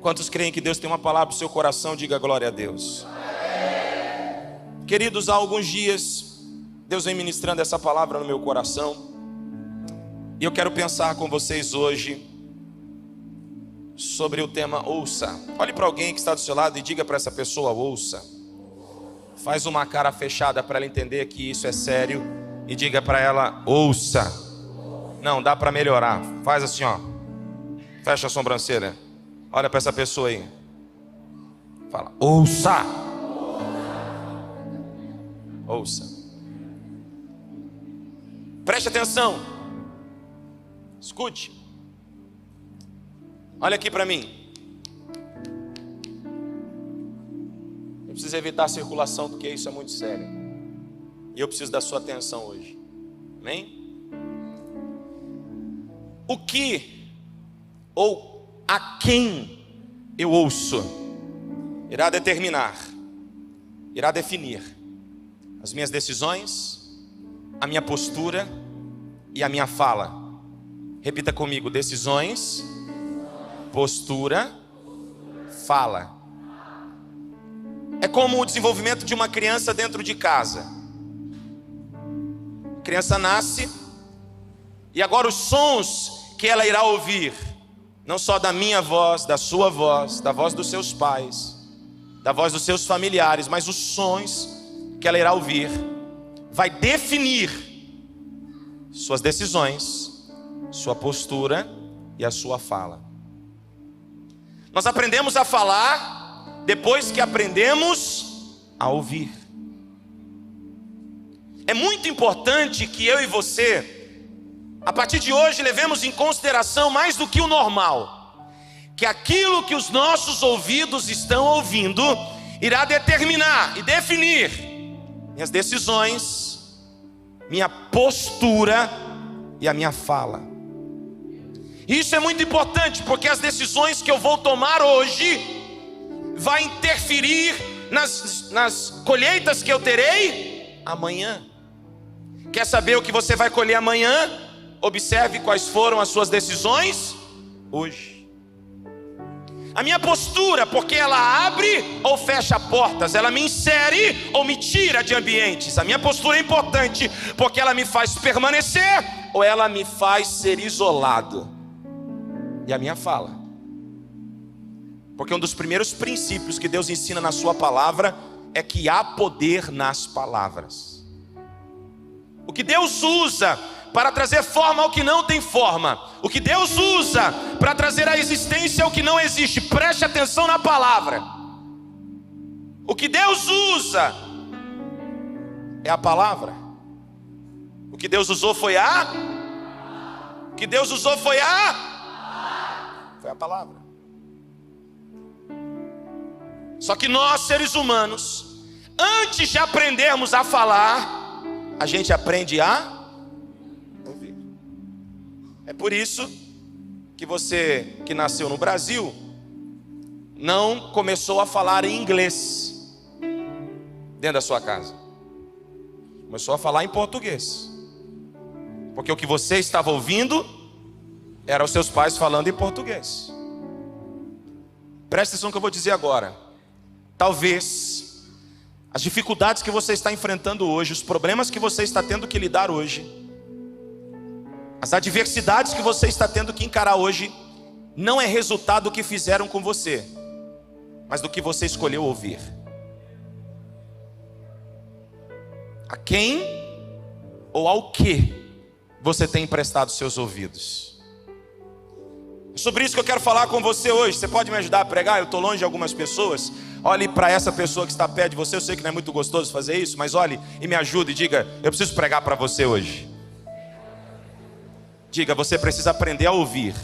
Quantos creem que Deus tem uma palavra para o seu coração? Diga glória a Deus. Queridos, há alguns dias Deus vem ministrando essa palavra no meu coração, e eu quero pensar com vocês hoje sobre o tema ouça. Olhe para alguém que está do seu lado e diga para essa pessoa: ouça. Faz uma cara fechada para ela entender que isso é sério e diga para ela: ouça. Não, dá para melhorar. Faz assim, ó. Fecha a sobrancelha. Olha para essa pessoa aí. Fala: ouça. Ouça. Preste atenção. Escute. Olha aqui para mim. Eu preciso evitar a circulação porque isso é muito sério. E eu preciso da sua atenção hoje. Amém? O que ou a quem eu ouço irá determinar, irá definir as minhas decisões, a minha postura e a minha fala. Repita comigo: decisões, postura, fala. É como o desenvolvimento de uma criança dentro de casa. A criança nasce e agora os sons que ela irá ouvir, não só da minha voz, da sua voz, da voz dos seus pais, da voz dos seus familiares, mas os sons que ela irá ouvir vai definir suas decisões, sua postura e a sua fala. Nós aprendemos a falar depois que aprendemos a ouvir. É muito importante que eu e você, a partir de hoje, levemos em consideração mais do que o normal, que aquilo que os nossos ouvidos estão ouvindo irá determinar e definir minhas decisões, minha postura e a minha fala. Isso é muito importante, porque as decisões que eu vou tomar hoje vai interferir nas colheitas que eu terei amanhã. Quer saber o que você vai colher amanhã? Observe quais foram as suas decisões hoje. A minha postura, porque ela abre ou fecha portas, ela me insere ou me tira de ambientes. A minha postura é importante, porque ela me faz permanecer ou ela me faz ser isolado. E a minha fala, porque um dos primeiros princípios que Deus ensina na sua palavra é que há poder nas palavras. O que Deus usa para trazer forma ao que não tem forma, o que Deus usa para trazer a existência ao que não existe, preste atenção na palavra. O que Deus usa é a palavra. O que Deus usou foi a palavra. Só que nós, seres humanos, antes de aprendermos a falar, a gente aprende a ouvir. É por isso que você que nasceu no Brasil não começou a falar em inglês dentro da sua casa. Começou a falar em português. Porque o que você estava ouvindo eram os seus pais falando em português. Preste atenção no que eu vou dizer agora. Talvez as dificuldades que você está enfrentando hoje, os problemas que você está tendo que lidar hoje, as adversidades que você está tendo que encarar hoje, não é resultado do que fizeram com você, mas do que você escolheu ouvir. A quem ou ao que você tem emprestado seus ouvidos? É sobre isso que eu quero falar com você hoje. Você pode me ajudar a pregar? Eu estou longe de algumas pessoas. Olhe para essa pessoa que está perto de você. Eu sei que não é muito gostoso fazer isso, mas olhe e me ajude e diga: eu preciso pregar para você hoje. Diga: você precisa aprender a ouvir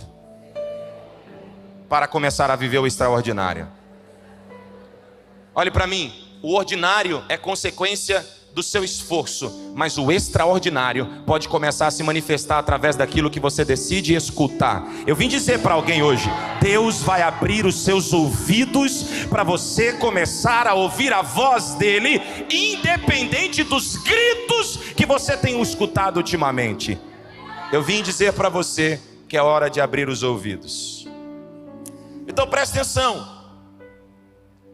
para começar a viver o extraordinário. Olhe para mim. O ordinário é consequência do seu esforço, mas o extraordinário pode começar a se manifestar através daquilo que você decide escutar. Eu vim dizer para alguém hoje: Deus vai abrir os seus ouvidos para você começar a ouvir a voz dele, independente dos gritos que você tem escutado ultimamente. Eu vim dizer para você que é hora de abrir os ouvidos. Eu Então preste atenção.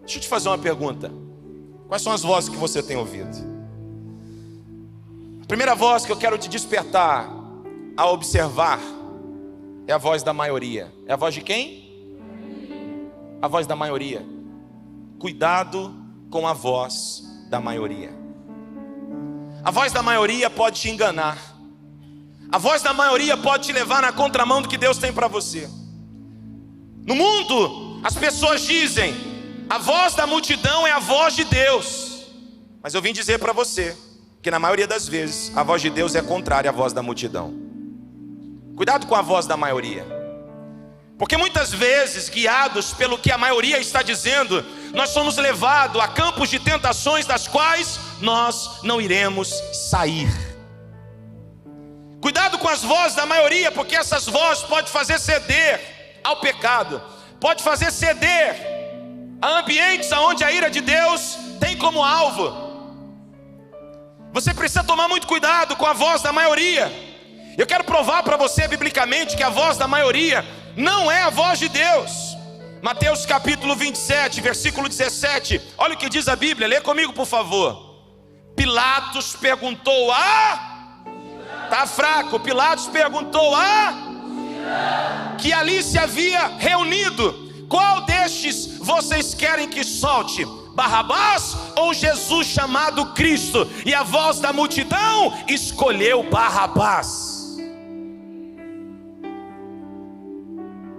Deixa eu te fazer uma pergunta. Quais são as vozes que você tem ouvido? A primeira voz que eu quero te despertar a observar é a voz da maioria. É a voz de quem? A voz da maioria. Cuidado com a voz da maioria. A voz da maioria pode te enganar. A voz da maioria pode te levar na contramão do que Deus tem para você. No mundo, as pessoas dizem: a voz da multidão é a voz de Deus. Mas eu vim dizer para você que na maioria das vezes a voz de Deus é contrária à voz da multidão. Cuidado com a voz da maioria, porque muitas vezes, guiados pelo que a maioria está dizendo, nós somos levados a campos de tentações das quais nós não iremos sair. Cuidado com as vozes da maioria, porque essas vozes podem fazer ceder ao pecado, pode fazer ceder a ambientes onde a ira de Deus tem como alvo. Você precisa tomar muito cuidado com a voz da maioria. Eu quero provar para você biblicamente que a voz da maioria não é a voz de Deus. Mateus capítulo 27, versículo 17. Olha o que diz a Bíblia, lê comigo por favor. Pilatos perguntou a... Está fraco. Pilatos perguntou a... Que ali se havia reunido: qual destes vocês querem que solte? Barrabás ou Jesus chamado Cristo? E a voz da multidão escolheu Barrabás.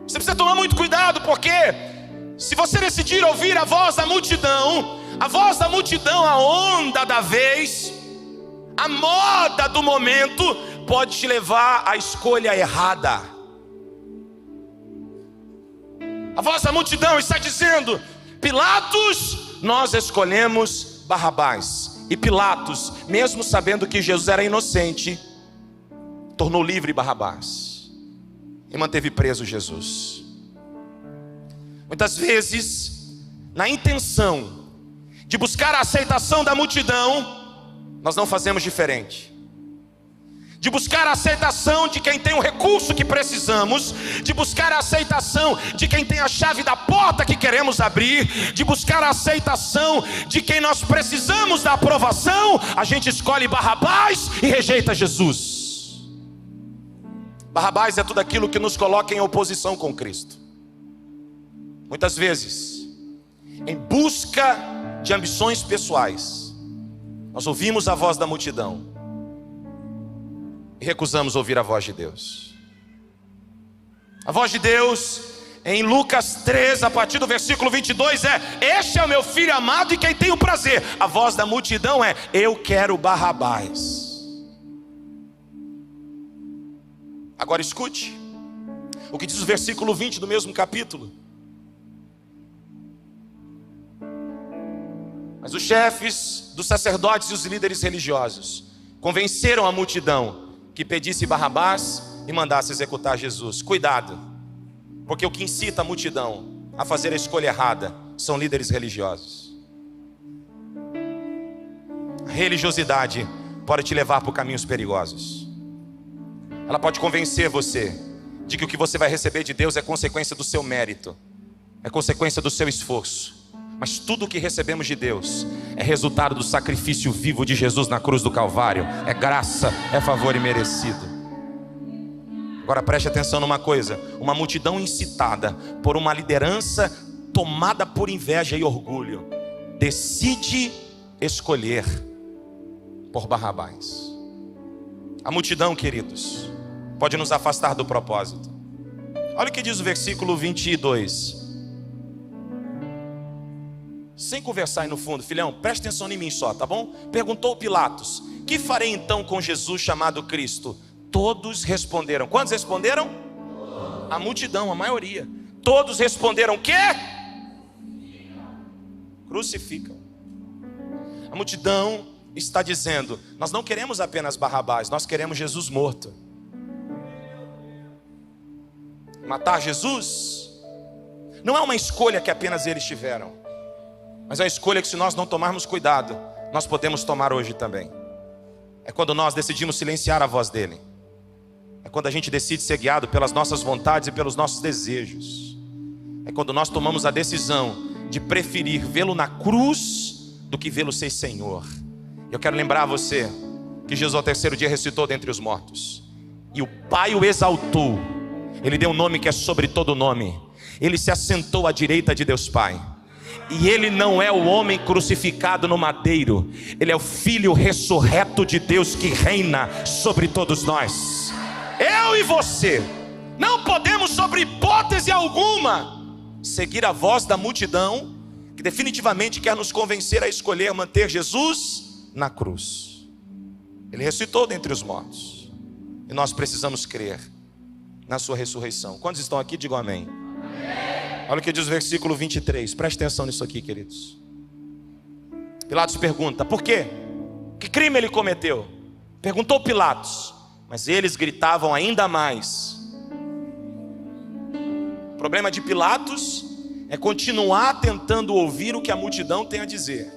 Você precisa tomar muito cuidado, porque se você decidir ouvir a voz da multidão, a onda da vez, a moda do momento, pode te levar à escolha errada. A voz da multidão está dizendo: Pilatos, nós escolhemos Barrabás. E Pilatos, mesmo sabendo que Jesus era inocente, tornou livre Barrabás e manteve preso Jesus. Muitas vezes, na intenção de buscar a aceitação da multidão, nós não fazemos diferente. De buscar a aceitação de quem tem o recurso que precisamos, de buscar a aceitação de quem tem a chave da porta que queremos abrir, de buscar a aceitação de quem nós precisamos da aprovação, a gente escolhe Barrabás e rejeita Jesus. Barrabás é tudo aquilo que nos coloca em oposição com Cristo. Muitas vezes, em busca de ambições pessoais, nós ouvimos a voz da multidão e recusamos ouvir a voz de Deus. A voz de Deus, em Lucas 3, a partir do versículo 22, é: este é o meu filho amado e quem tem o prazer. A voz da multidão é: eu quero Barrabás. Agora escute o que diz o versículo 20 do mesmo capítulo. Mas os chefes dos sacerdotes e os líderes religiosos convenceram a multidão que pedisse Barrabás e mandasse executar Jesus. Cuidado, porque o que incita a multidão a fazer a escolha errada são líderes religiosos. A religiosidade pode te levar por caminhos perigosos. Ela pode convencer você de que o que você vai receber de Deus é consequência do seu mérito, é consequência do seu esforço. Mas tudo o que recebemos de Deus é resultado do sacrifício vivo de Jesus na cruz do Calvário. É graça, é favor imerecido. Agora preste atenção numa coisa: uma multidão incitada por uma liderança tomada por inveja e orgulho decide escolher por Barrabás. A multidão, queridos, pode nos afastar do propósito. Olha o que diz o versículo 22. Sem conversar aí no fundo, filhão, preste atenção em mim só, tá bom? Perguntou Pilatos: que farei então com Jesus chamado Cristo? Todos responderam. Quantos responderam? A multidão, a maioria. Todos responderam: quê? Crucificam. A multidão está dizendo: nós não queremos apenas Barrabás, nós queremos Jesus morto. Matar Jesus não é uma escolha que apenas eles tiveram, mas é uma escolha que, se nós não tomarmos cuidado, nós podemos tomar hoje também. É quando nós decidimos silenciar a voz dele. É quando a gente decide ser guiado pelas nossas vontades e pelos nossos desejos. É quando nós tomamos a decisão de preferir vê-lo na cruz do que vê-lo ser Senhor. Eu quero lembrar a você que Jesus ao terceiro dia ressuscitou dentre os mortos, e o Pai o exaltou. Ele deu um nome que é sobre todo nome. Ele se assentou à direita de Deus Pai. E ele não é o homem crucificado no madeiro. Ele é o Filho ressurreto de Deus que reina sobre todos nós. Eu e você não podemos, sobre hipótese alguma, seguir a voz da multidão que definitivamente quer nos convencer a escolher manter Jesus na cruz. Ele ressuscitou dentre os mortos, e nós precisamos crer na sua ressurreição. Quantos estão aqui? Digam amém. Olha o que diz o versículo 23. Preste atenção nisso aqui, queridos. Pilatos pergunta: por quê? Que crime ele cometeu? Perguntou Pilatos. Mas eles gritavam ainda mais. O problema de Pilatos é continuar tentando ouvir o que a multidão tem a dizer,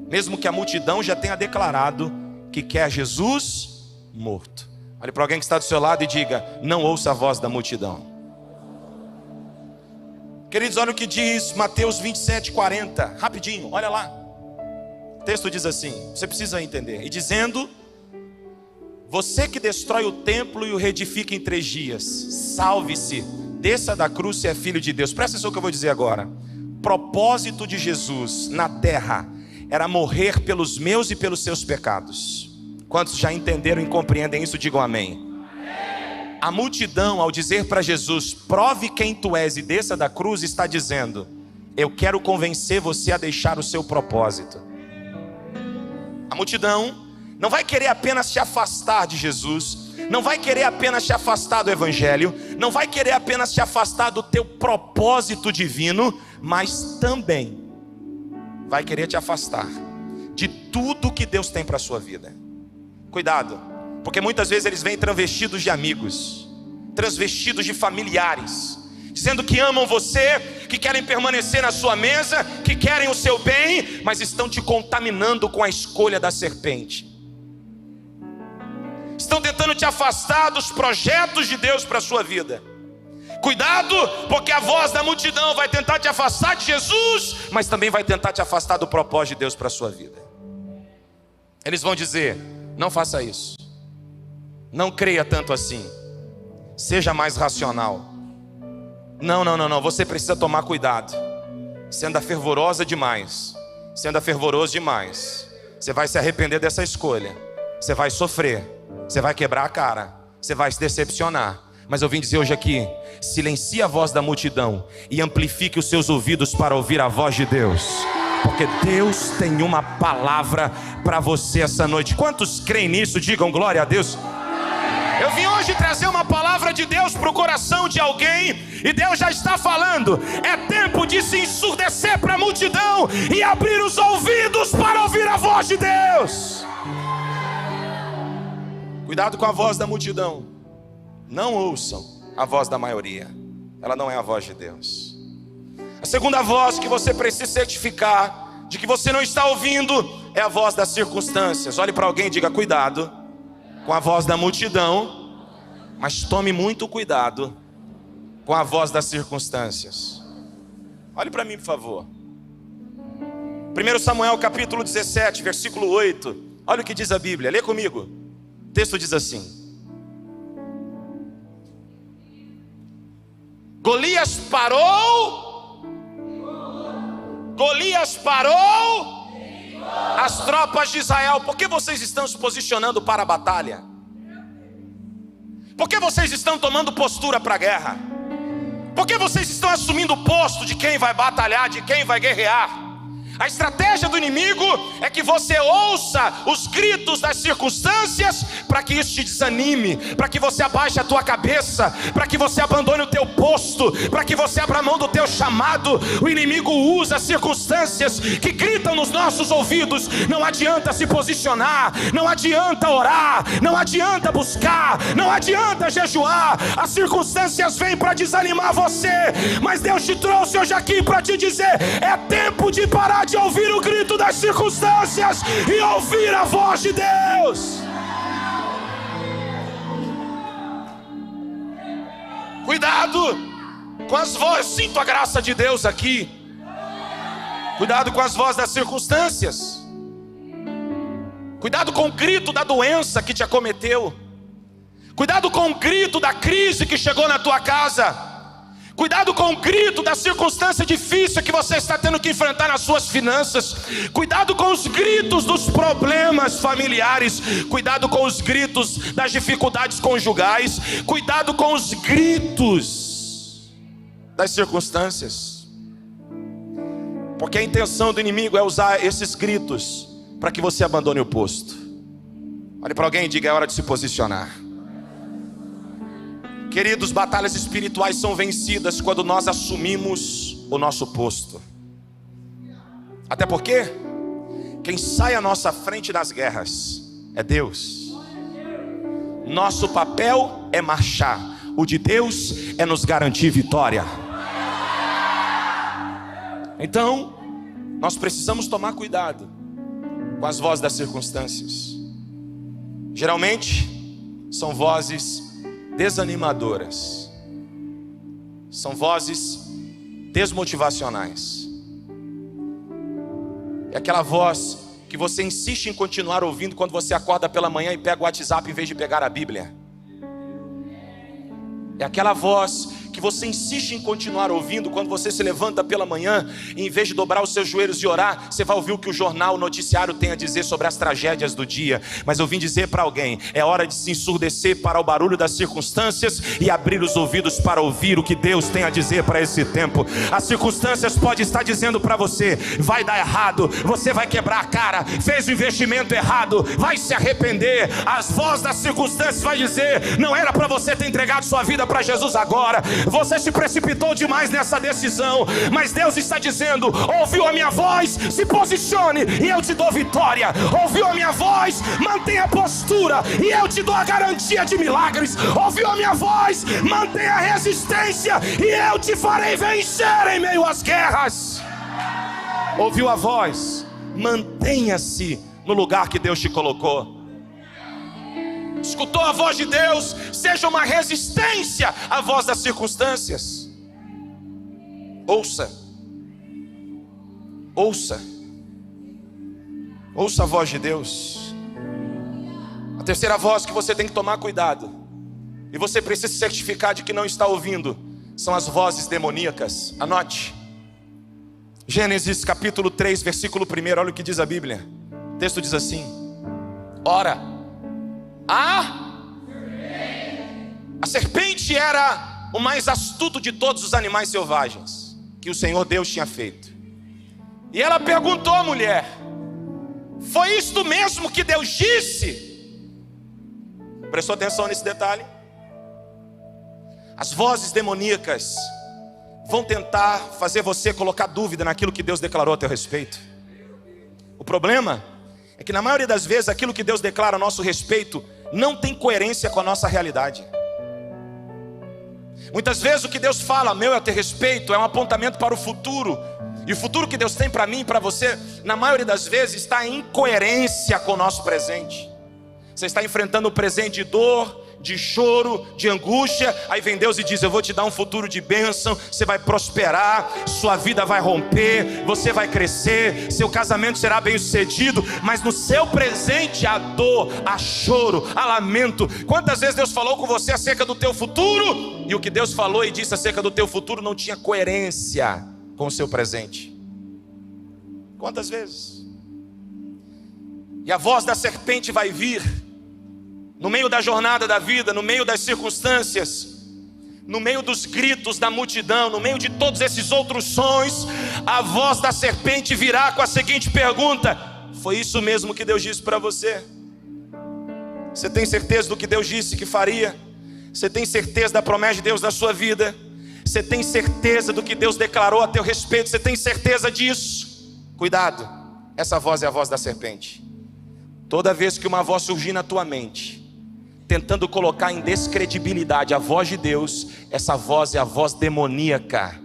mesmo que a multidão já tenha declarado que quer Jesus morto. Olhe para alguém que está do seu lado e diga: não ouça a voz da multidão. Queridos, olha o que diz Mateus 27:40. Rapidinho, olha lá. O texto diz assim, você precisa entender. E dizendo: você que destrói o templo e o reedifica em 3 dias, salve-se, desça da cruz se é filho de Deus. Presta atenção no que eu vou dizer agora. O propósito de Jesus na terra era morrer pelos meus e pelos seus pecados. Quantos já entenderam e compreendem isso? Digam amém. A multidão, ao dizer para Jesus: prove quem tu és e desça da cruz, está dizendo: eu quero convencer você a deixar o seu propósito. A multidão não vai querer apenas te afastar de Jesus, não vai querer apenas te afastar do Evangelho, não vai querer apenas te afastar do teu propósito divino, mas também vai querer te afastar de tudo que Deus tem para a sua vida. Cuidado, porque muitas vezes eles vêm travestidos de amigos, transvestidos de familiares, dizendo que amam você, que querem permanecer na sua mesa, que querem o seu bem, mas estão te contaminando com a escolha da serpente. Estão tentando te afastar dos projetos de Deus para a sua vida. Cuidado, porque a voz da multidão vai tentar te afastar de Jesus, mas também vai tentar te afastar do propósito de Deus para a sua vida. Eles vão dizer: não faça isso, não creia tanto assim, seja mais racional. Não, você precisa tomar cuidado. Você anda fervorosa demais, você anda fervoroso demais, você vai se arrepender dessa escolha, você vai sofrer, você vai quebrar a cara, você vai se decepcionar. Mas eu vim dizer hoje aqui: silencie a voz da multidão e amplifique os seus ouvidos para ouvir a voz de Deus, porque Deus tem uma palavra para você essa noite. Quantos creem nisso? Digam glória a Deus. Eu vim hoje trazer uma palavra de Deus para o coração de alguém, e Deus já está falando: é tempo de se ensurdecer para a multidão e abrir os ouvidos para ouvir a voz de Deus. Cuidado com a voz da multidão. Não ouçam a voz da maioria, ela não é a voz de Deus. A segunda voz que você precisa certificar de que você não está ouvindo é a voz das circunstâncias. Olhe para alguém e diga: cuidado com a voz da multidão, mas tome muito cuidado com a voz das circunstâncias. Olhe para mim, por favor. 1 Samuel capítulo 17, versículo 8. Olha o que diz a Bíblia, lê comigo. O texto diz assim: Golias parou as tropas de Israel. Por que vocês estão se posicionando para a batalha? Por que vocês estão tomando postura para a guerra? Por que vocês estão assumindo o posto de quem vai batalhar, de quem vai guerrear? A estratégia do inimigo é que você ouça os gritos das circunstâncias para que isso te desanime, para que você abaixe a tua cabeça, para que você abandone o teu posto, para que você abra mão do teu chamado. O inimigo usa circunstâncias que gritam nos nossos ouvidos. Não adianta se posicionar, não adianta orar, não adianta buscar, não adianta jejuar. As circunstâncias vêm para desanimar você, mas Deus te trouxe hoje aqui para te dizer: é tempo de parar de ouvir o grito das circunstâncias e ouvir a voz de Deus. Cuidado, com as vozes. Sinto a graça de Deus aqui. Cuidado com as vozes das circunstâncias. Cuidado com o grito da doença que te acometeu. Cuidado com o grito da crise que chegou na tua casa. Cuidado com o grito da circunstância difícil que você está tendo que enfrentar nas suas finanças. Cuidado com os gritos dos problemas familiares. Cuidado com os gritos das dificuldades conjugais. Cuidado com os gritos das circunstâncias. Porque a intenção do inimigo é usar esses gritos para que você abandone o posto. Olhe para alguém e diga: é hora de se posicionar. Queridos, batalhas espirituais são vencidas quando nós assumimos o nosso posto. Até porque quem sai à nossa frente nas guerras é Deus. Nosso papel é marchar. O de Deus é nos garantir vitória. Então, nós precisamos tomar cuidado com as vozes das circunstâncias. Geralmente, são vozes desanimadoras, são vozes desmotivacionais. É aquela voz que você insiste em continuar ouvindo quando você acorda pela manhã e pega o WhatsApp em vez de pegar a Bíblia. É aquela voz que você insiste em continuar ouvindo quando você se levanta pela manhã e em vez de dobrar os seus joelhos e orar, você vai ouvir o que o jornal, o noticiário tem a dizer sobre as tragédias do dia. Mas eu vim dizer para alguém: é hora de se ensurdecer para o barulho das circunstâncias e abrir os ouvidos para ouvir o que Deus tem a dizer para esse tempo. As circunstâncias podem estar dizendo para você: vai dar errado, você vai quebrar a cara, fez o investimento errado, vai se arrepender. As vozes das circunstâncias vai dizer: não era para você ter entregado sua vida para Jesus agora, você se precipitou demais nessa decisão. Mas Deus está dizendo: ouviu a minha voz, se posicione e eu te dou vitória. Ouviu a minha voz, mantenha a postura e eu te dou a garantia de milagres. Ouviu a minha voz, mantenha a resistência e eu te farei vencer em meio às guerras. Ouviu a voz, mantenha-se no lugar que Deus te colocou. Escutou a voz de Deus, seja uma resistência à voz das circunstâncias. Ouça. Ouça. Ouça a voz de Deus. A terceira voz que você tem que tomar cuidado, e você precisa se certificar de que não está ouvindo, são as vozes demoníacas. Anote. Gênesis capítulo 3, versículo 1, olha o que diz a Bíblia. O texto diz assim: ora, a serpente era o mais astuto de todos os animais selvagens que o Senhor Deus tinha feito. E ela perguntou à mulher: foi isto mesmo que Deus disse? Prestou atenção nesse detalhe? As vozes demoníacas vão tentar fazer você colocar dúvida naquilo que Deus declarou a teu respeito. O problema é que na maioria das vezes aquilo que Deus declara a nosso respeito não tem coerência com a nossa realidade. Muitas vezes o que Deus fala a meu e a teu respeito é um apontamento para o futuro. E o futuro que Deus tem para mim e para você, na maioria das vezes, está em incoerência com o nosso presente. Você está enfrentando o presente de dor, de choro, de angústia. Aí vem Deus e diz: eu vou te dar um futuro de bênção. Você vai prosperar, sua vida vai romper, você vai crescer, seu casamento será bem sucedido. Mas no seu presente há dor, há choro, há lamento. Quantas vezes Deus falou com você acerca do teu futuro, e o que Deus falou e disse acerca do teu futuro não tinha coerência com o seu presente? Quantas vezes? E a voz da serpente vai vir no meio da jornada da vida, no meio das circunstâncias, no meio dos gritos da multidão, no meio de todos esses outros sons. A voz da serpente virá com a seguinte pergunta: foi isso mesmo que Deus disse para você? Você tem certeza do que Deus disse que faria? Você tem certeza da promessa de Deus na sua vida? Você tem certeza do que Deus declarou a teu respeito? Você tem certeza disso? Cuidado, essa voz é a voz da serpente. Toda vez que uma voz surgir na tua mente, tentando colocar em descredibilidade a voz de Deus, essa voz é a voz demoníaca.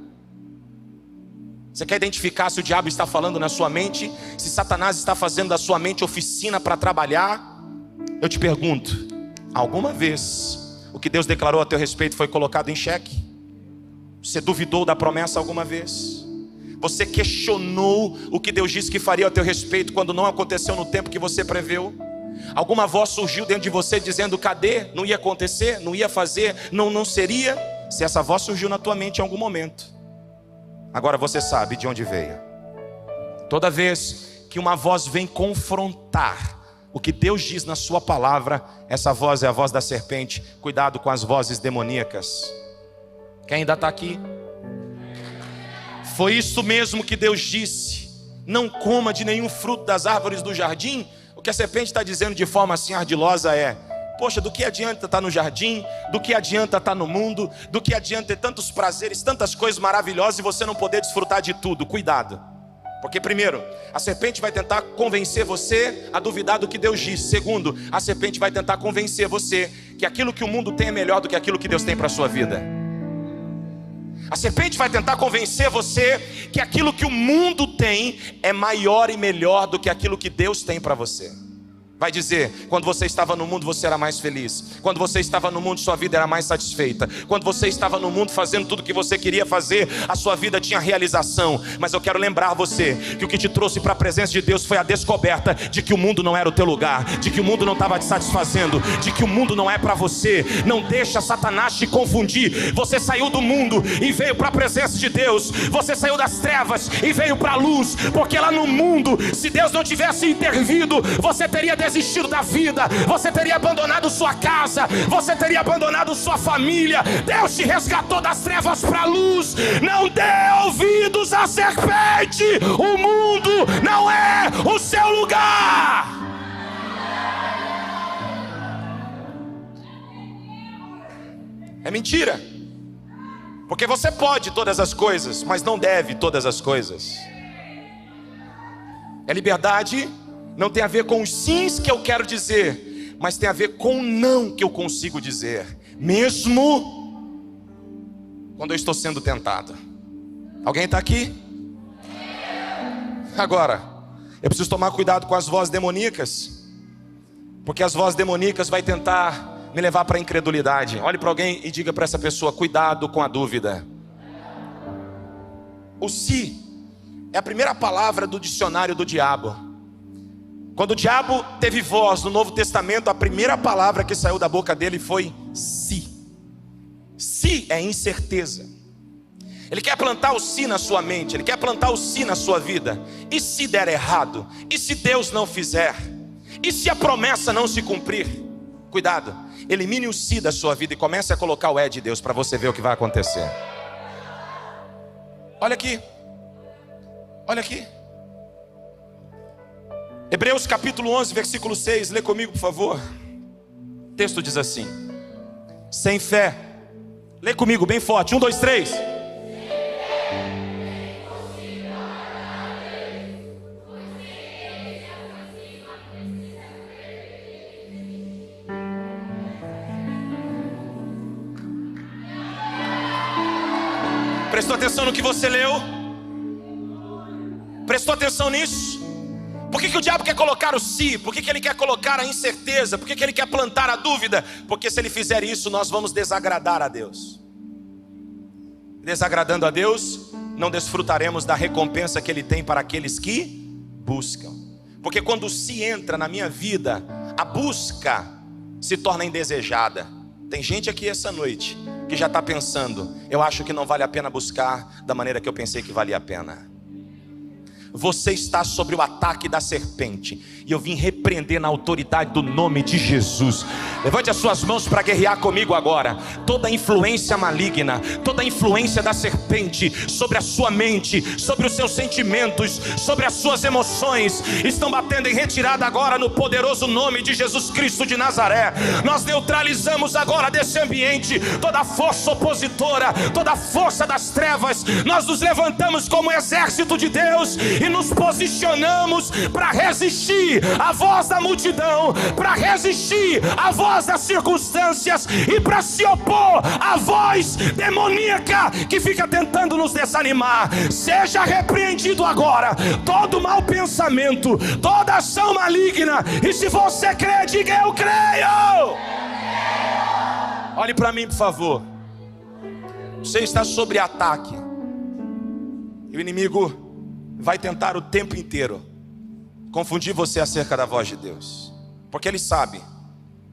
Você quer identificar se o diabo está falando na sua mente? Se Satanás está fazendo da sua mente oficina para trabalhar? Eu te pergunto, alguma vez o que Deus declarou a teu respeito foi colocado em xeque? Você duvidou da promessa alguma vez? Você questionou o que Deus disse que faria a teu respeito quando não aconteceu no tempo que você preveu? Alguma voz surgiu dentro de você dizendo: cadê? Não ia acontecer? Não ia fazer? Não seria? Se essa voz surgiu na tua mente em algum momento, agora você sabe de onde veio. Toda vez que uma voz vem confrontar o que Deus diz na sua palavra, essa voz é a voz da serpente. Cuidado com as vozes demoníacas. Quem ainda está aqui? Foi isso mesmo que Deus disse: não coma de nenhum fruto das árvores do jardim. O que a serpente está dizendo de forma assim ardilosa é: poxa, do que adianta estar no jardim? Do que adianta estar no mundo? Do que adianta ter tantos prazeres, tantas coisas maravilhosas e você não poder desfrutar de tudo? Cuidado. Porque primeiro, a serpente vai tentar convencer você a duvidar do que Deus disse. Segundo, a serpente vai tentar convencer você que aquilo que o mundo tem é melhor do que aquilo que Deus tem para a sua vida. A serpente vai tentar convencer você que aquilo que o mundo tem é maior e melhor do que aquilo que Deus tem para você. Vai dizer: quando você estava no mundo você era mais feliz. Quando você estava no mundo sua vida era mais satisfeita. Quando você estava no mundo fazendo tudo o que você queria fazer, a sua vida tinha realização. Mas eu quero lembrar você que o que te trouxe para a presença de Deus foi a descoberta de que o mundo não era o teu lugar, de que o mundo não estava te satisfazendo, de que o mundo não é para você. Não deixa Satanás te confundir. Você saiu do mundo e veio para a presença de Deus. Você saiu das trevas e veio para a luz. Porque lá no mundo, se Deus não tivesse intervido, você teria desistido da vida, você teria abandonado sua casa, você teria abandonado sua família. Deus te resgatou das trevas para a luz. Não dê ouvidos à serpente. O mundo não é o seu lugar. É mentira. Porque você pode todas as coisas, mas não deve todas as coisas. É liberdade. Não tem a ver com os sims que eu quero dizer, mas tem a ver com o não que eu consigo dizer, mesmo quando eu estou sendo tentado. Alguém está aqui? Agora, eu preciso tomar cuidado com as vozes demoníacas, porque as vozes demoníacas vai tentar me levar para a incredulidade. Olhe para alguém e diga para essa pessoa: cuidado com a dúvida. O se é a primeira palavra do dicionário do diabo. Quando o diabo teve voz no Novo Testamento, a primeira palavra que saiu da boca dele foi se. Se é incerteza. Ele quer plantar o se na sua mente, ele quer plantar o se na sua vida. E se der errado? E se Deus não fizer? E se a promessa não se cumprir? Cuidado, elimine o se da sua vida e comece a colocar o é de Deus para você ver o que vai acontecer. Olha aqui. Olha aqui. Hebreus capítulo 11, versículo 6, lê comigo por favor. O texto diz assim: sem fé, lê comigo bem forte, 1, 2, 3. Prestou atenção no que você leu? Prestou atenção nisso? Por que o diabo quer colocar o si? Por que ele quer colocar a incerteza? Por que ele quer plantar a dúvida? Porque se ele fizer isso, nós vamos desagradar a Deus. Desagradando a Deus, não desfrutaremos da recompensa que ele tem para aqueles que buscam. Porque quando o si entra na minha vida, a busca se torna indesejada. Tem gente aqui essa noite que já está pensando: eu acho que não vale a pena buscar da maneira que eu pensei que valia a pena. Você está sobre o ataque da serpente, e eu vim repreender na autoridade do nome de Jesus. Levante as suas mãos para guerrear comigo agora. Toda influência maligna, toda influência da serpente sobre a sua mente, sobre os seus sentimentos, sobre as suas emoções, estão batendo em retirada agora no poderoso nome de Jesus Cristo de Nazaré. Nós neutralizamos agora desse ambiente toda força opositora, toda força das trevas. Nós nos levantamos como exército de Deus e nos posicionamos para resistir à voz da multidão, para resistir à voz das circunstâncias e para se opor à voz demoníaca que fica tentando nos desanimar. Seja repreendido agora todo mau pensamento, toda ação maligna. E se você crê, diga: eu creio. Olhe para mim, por favor. Você está sob ataque. E o inimigo vai tentar o tempo inteiro confundir você acerca da voz de Deus. Porque ele sabe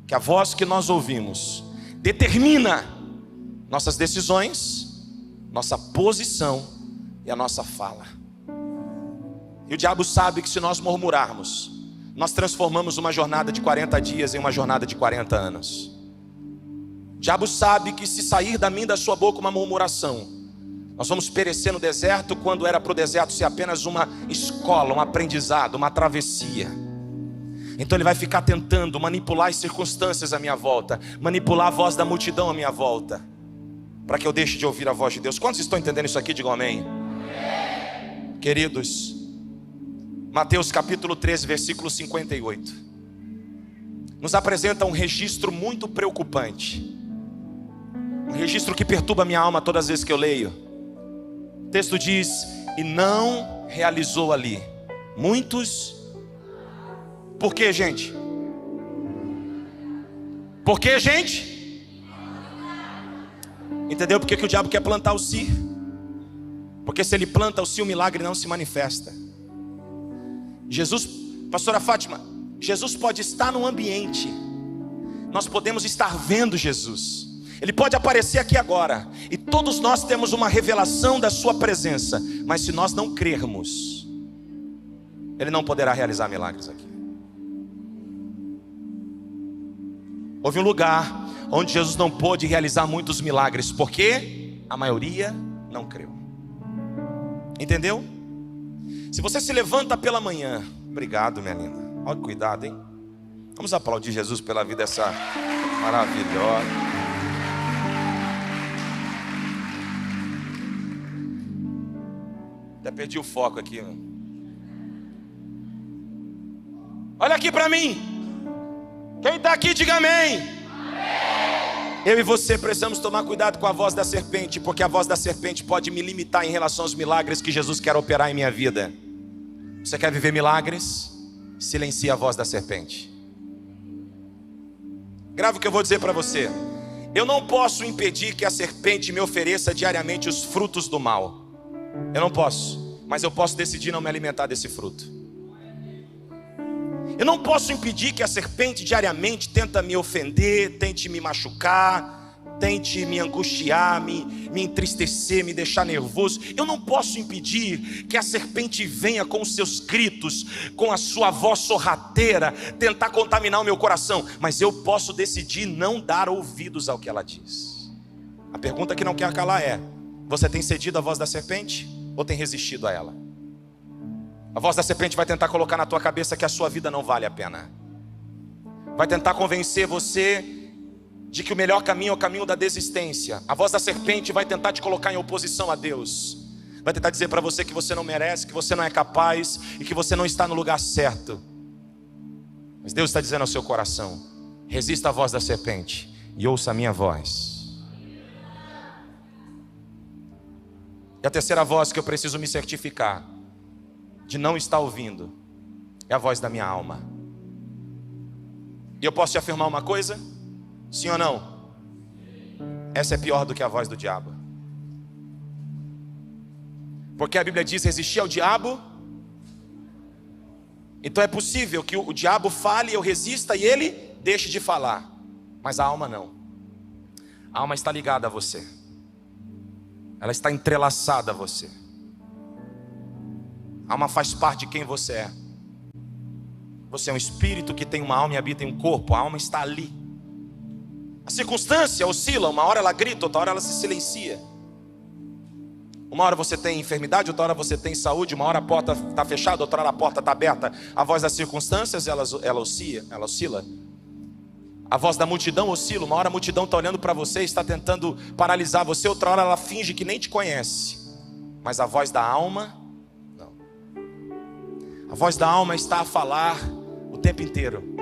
que a voz que nós ouvimos determina nossas decisões, nossa posição e a nossa fala. E o diabo sabe que se nós murmurarmos, nós transformamos uma jornada de 40 dias em uma jornada de 40 anos. O diabo sabe que se sair da minha e da sua boca uma murmuração, nós vamos perecer no deserto, quando era para o deserto ser apenas uma escola, um aprendizado, uma travessia. Então ele vai ficar tentando manipular as circunstâncias à minha volta, manipular a voz da multidão à minha volta, para que eu deixe de ouvir a voz de Deus. Quantos estão entendendo isso aqui? Digam amém. Amém. Queridos, Mateus capítulo 13, versículo 58 nos apresenta um registro muito preocupante, um registro que perturba a minha alma todas as vezes que eu leio. O texto diz: e não realizou ali muitos. Por quê, gente? Por quê, gente? Entendeu por que o diabo quer plantar o si? Porque se ele planta o si, o milagre não se manifesta. Jesus, pastora Fátima, Jesus pode estar no ambiente, nós podemos estar vendo Jesus, ele pode aparecer aqui agora, e todos nós temos uma revelação da sua presença, mas se nós não crermos, ele não poderá realizar milagres aqui. Houve um lugar onde Jesus não pôde realizar muitos milagres, porque a maioria não creu. Entendeu? Se você se levanta pela manhã, obrigado, minha linda, olha que cuidado, hein? Vamos aplaudir Jesus pela vida dessa maravilhosa. Até perdi o foco aqui, né? Olha aqui para mim. Quem está aqui, diga amém. Amém. Eu e você precisamos tomar cuidado com a voz da serpente, porque a voz da serpente pode me limitar em relação aos milagres que Jesus quer operar em minha vida. Você quer viver milagres? Silencie a voz da serpente. Grave o que eu vou dizer para você. Eu não posso impedir que a serpente me ofereça diariamente os frutos do mal. Eu não posso, mas eu posso decidir não me alimentar desse fruto. Eu não posso impedir que a serpente diariamente tenta me ofender, tente me machucar, tente me angustiar, me entristecer, me deixar nervoso. Eu não posso impedir que a serpente venha com os seus gritos, com a sua voz sorrateira, tentar contaminar o meu coração. Mas eu posso decidir não dar ouvidos ao que ela diz. A pergunta que não quer calar é: você tem cedido à voz da serpente ou tem resistido a ela? A voz da serpente vai tentar colocar na tua cabeça que a sua vida não vale a pena. Vai tentar convencer você de que o melhor caminho é o caminho da desistência. A voz da serpente vai tentar te colocar em oposição a Deus. Vai tentar dizer para você que você não merece, que você não é capaz e que você não está no lugar certo. Mas Deus está dizendo ao seu coração: resista à voz da serpente e ouça a minha voz. E a terceira voz que eu preciso me certificar de não estar ouvindo é a voz da minha alma. E eu posso te afirmar uma coisa? Sim ou não? Essa é pior do que a voz do diabo. Porque a Bíblia diz: resistir ao diabo. Então é possível que o diabo fale, eu resista e ele deixe de falar. Mas a alma não. A alma está ligada a você. Ela está entrelaçada a você. A alma faz parte de quem você é. Você é um espírito que tem uma alma e habita em um corpo. A alma está ali. A circunstância oscila. Uma hora ela grita, outra hora ela se silencia. Uma hora você tem enfermidade, outra hora você tem saúde. Uma hora a porta está fechada, outra hora a porta está aberta. A voz das circunstâncias ela oscila. A voz da multidão oscila. Uma hora a multidão está olhando para você e está tentando paralisar você. Outra hora ela finge que nem te conhece. Mas a voz da alma... A voz da alma está a falar o tempo inteiro.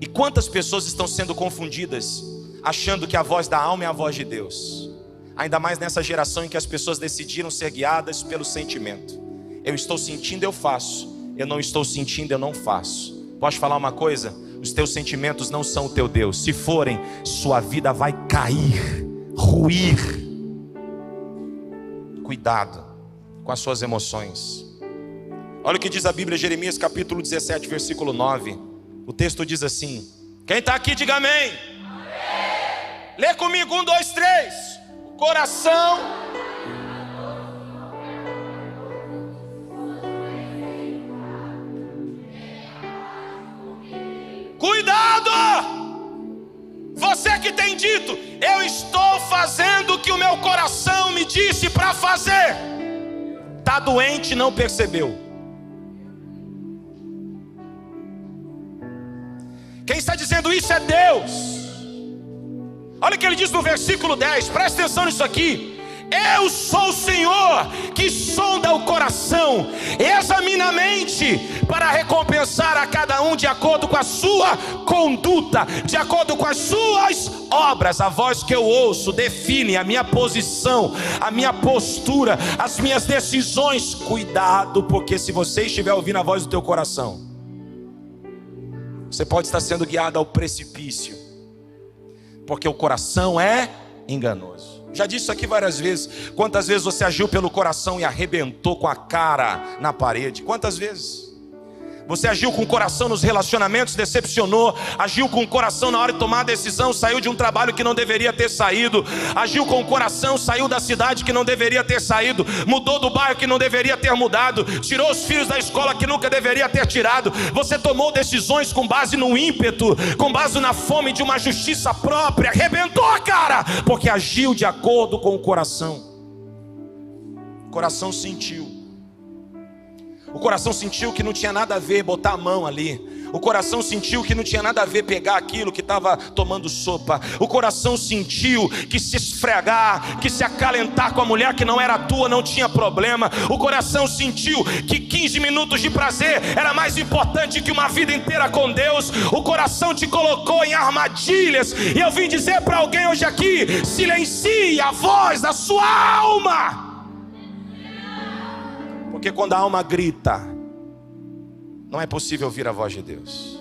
E quantas pessoas estão sendo confundidas, achando que a voz da alma é a voz de Deus? Ainda mais nessa geração em que as pessoas decidiram ser guiadas pelo sentimento. Eu estou sentindo, eu faço. Eu não estou sentindo, eu não faço. Posso falar uma coisa? Os teus sentimentos não são o teu Deus. Se forem, sua vida vai cair, ruir. Cuidado com as suas emoções. Olha o que diz a Bíblia, Jeremias capítulo 17, versículo 9. O texto diz assim: quem está aqui, diga amém. Amém. Lê comigo, 1, 2, 3. O coração. Cuidado! Você que tem dito, eu estou fazendo o que o meu coração me disse para fazer. Está doente e não percebeu. Quem está dizendo isso é Deus. Olha o que ele diz no versículo 10, presta atenção nisso aqui. Eu sou o Senhor que sonda o coração, examina a mente, para recompensar a cada um de acordo com a sua conduta, de acordo com as suas obras. A voz que eu ouço define a minha posição, a minha postura, as minhas decisões. Cuidado, porque se você estiver ouvindo a voz do teu coração, você pode estar sendo guiado ao precipício, porque o coração é enganoso. Já disse isso aqui várias vezes. Quantas vezes você agiu pelo coração e arrebentou com a cara na parede? Quantas vezes? Você agiu com o coração nos relacionamentos, decepcionou. Agiu com o coração na hora de tomar a decisão, saiu de um trabalho que não deveria ter saído. Agiu com o coração, saiu da cidade que não deveria ter saído. Mudou do bairro que não deveria ter mudado. Tirou os filhos da escola que nunca deveria ter tirado. Você tomou decisões com base no ímpeto, com base na fome de uma justiça própria. Arrebentou a cara, porque agiu de acordo com o coração. O coração sentiu. O coração sentiu que não tinha nada a ver botar a mão ali. O coração sentiu que não tinha nada a ver pegar aquilo que estava tomando sopa. O coração sentiu que se esfregar, que se acalentar com a mulher que não era tua não tinha problema. O coração sentiu que 15 minutos de prazer era mais importante que uma vida inteira com Deus. O coração te colocou em armadilhas. E eu vim dizer para alguém hoje aqui: silencie a voz da sua alma. Porque quando a alma grita, não é possível ouvir a voz de Deus.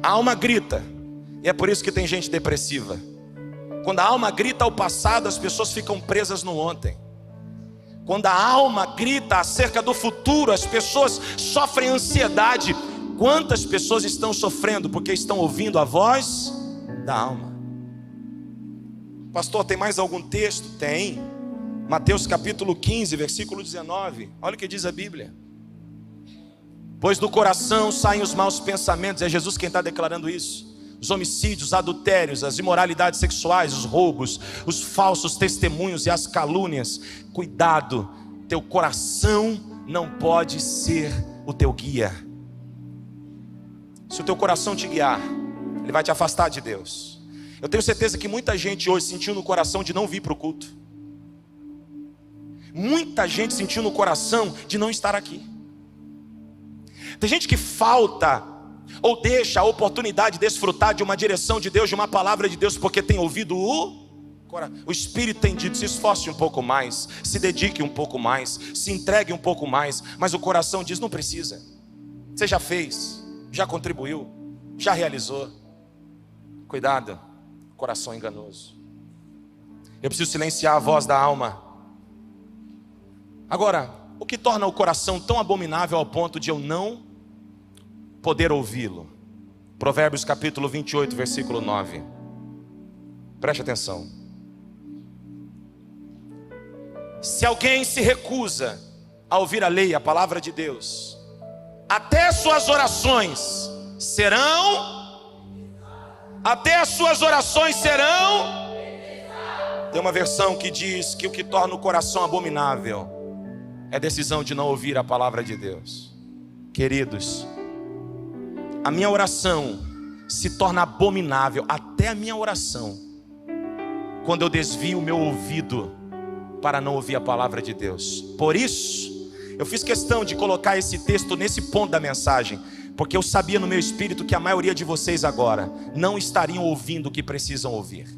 A alma grita, e é por isso que tem gente depressiva. Quando a alma grita ao passado, as pessoas ficam presas no ontem. Quando a alma grita acerca do futuro, as pessoas sofrem ansiedade. Quantas pessoas estão sofrendo porque estão ouvindo a voz da alma? Pastor, tem mais algum texto? Tem. Mateus capítulo 15, versículo 19. Olha o que diz a Bíblia: pois do coração saem os maus pensamentos. É Jesus quem está declarando isso. Os homicídios, os adultérios, as imoralidades sexuais, os roubos, os falsos testemunhos e as calúnias. Cuidado, teu coração não pode ser o teu guia. Se o teu coração te guiar, ele vai te afastar de Deus. Eu tenho certeza que muita gente hoje sentiu no coração de não vir para o culto. Muita gente sentiu no coração de não estar aqui. Tem gente que falta ou deixa a oportunidade de desfrutar de uma direção de Deus, de uma palavra de Deus, porque tem ouvido o Espírito tem dito: se esforce um pouco mais, se dedique um pouco mais, se entregue um pouco mais. Mas o coração diz: não precisa. Você já fez, já contribuiu, já realizou. Cuidado, coração enganoso. Eu preciso silenciar a voz da alma. Agora, o que torna o coração tão abominável ao ponto de eu não poder ouvi-lo? Provérbios capítulo 28, versículo 9. Preste atenção. Se alguém se recusa a ouvir a lei, a palavra de Deus, até as suas orações serão... Tem uma versão que diz que o que torna o coração abominável é decisão de não ouvir a palavra de Deus. Queridos, a minha oração se torna abominável, até a minha oração, quando eu desvio o meu ouvido para não ouvir a palavra de Deus. Por isso, eu fiz questão de colocar esse texto nesse ponto da mensagem, porque eu sabia no meu espírito que a maioria de vocês agora não estariam ouvindo o que precisam ouvir.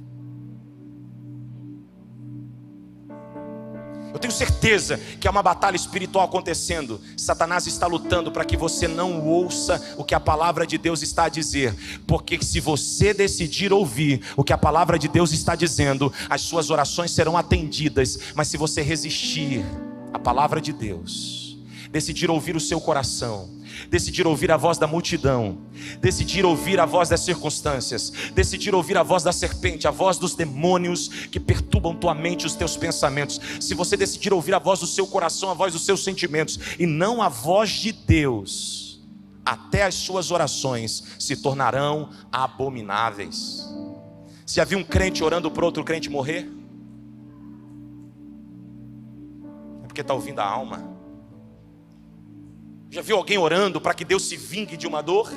Eu Eu tenho certeza que há uma batalha espiritual acontecendo. Satanás está lutando para que você não ouça o que a palavra de Deus está a dizer. Porque se você decidir ouvir o que a palavra de Deus está dizendo, as suas orações serão atendidas. Mas se você resistir à palavra de Deus, decidir ouvir o seu coração, decidir ouvir a voz da multidão, decidir ouvir a voz das circunstâncias, decidir ouvir a voz da serpente, a voz dos demônios que perturbam tua mente e os teus pensamentos, se você decidir ouvir a voz do seu coração, a voz dos seus sentimentos, e não a voz de Deus, até as suas orações se tornarão abomináveis. Se havia um crente orando por outro crente morrer, é porque está ouvindo a alma. Já viu alguém orando para que Deus se vingue de uma dor?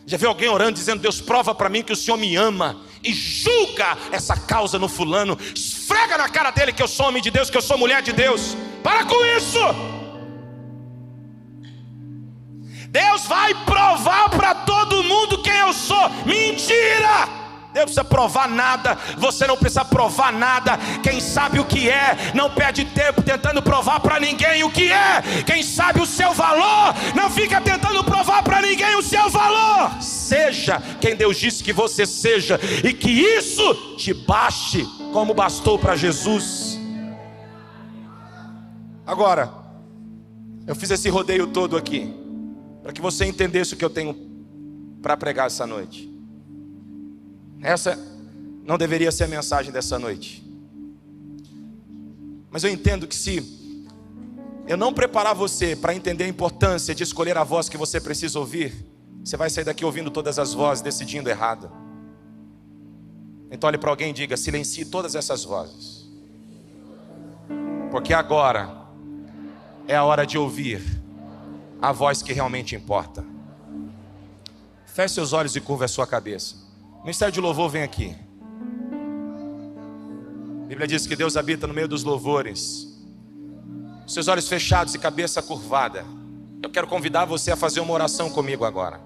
Já viu alguém orando dizendo: Deus, prova para mim que o Senhor me ama e julga essa causa no fulano, esfrega na cara dele que eu sou homem de Deus, que eu sou mulher de Deus? Para com isso! Deus vai provar para todo mundo quem eu sou. Mentira! Deus não precisa provar nada, você não precisa provar nada. Quem sabe o que é, não perde tempo tentando provar para ninguém o que é. Quem sabe o seu valor, não fica tentando provar para ninguém o seu valor. Seja quem Deus disse que você seja, e que isso te baste, como bastou para Jesus. Agora, eu fiz esse rodeio todo aqui para que você entendesse o que eu tenho para pregar essa noite. Essa não deveria ser a mensagem dessa noite. Mas eu entendo que se eu não preparar você para entender a importância de escolher a voz que você precisa ouvir, você vai sair daqui ouvindo todas as vozes, decidindo errado. Então olhe para alguém e diga: silencie todas essas vozes, porque agora é a hora de ouvir a voz que realmente importa. Feche seus olhos e curva a sua cabeça. O ministério de louvor vem aqui. A Bíblia diz que Deus habita no meio dos louvores. Seus olhos fechados e cabeça curvada. Eu quero convidar você a fazer uma oração comigo agora.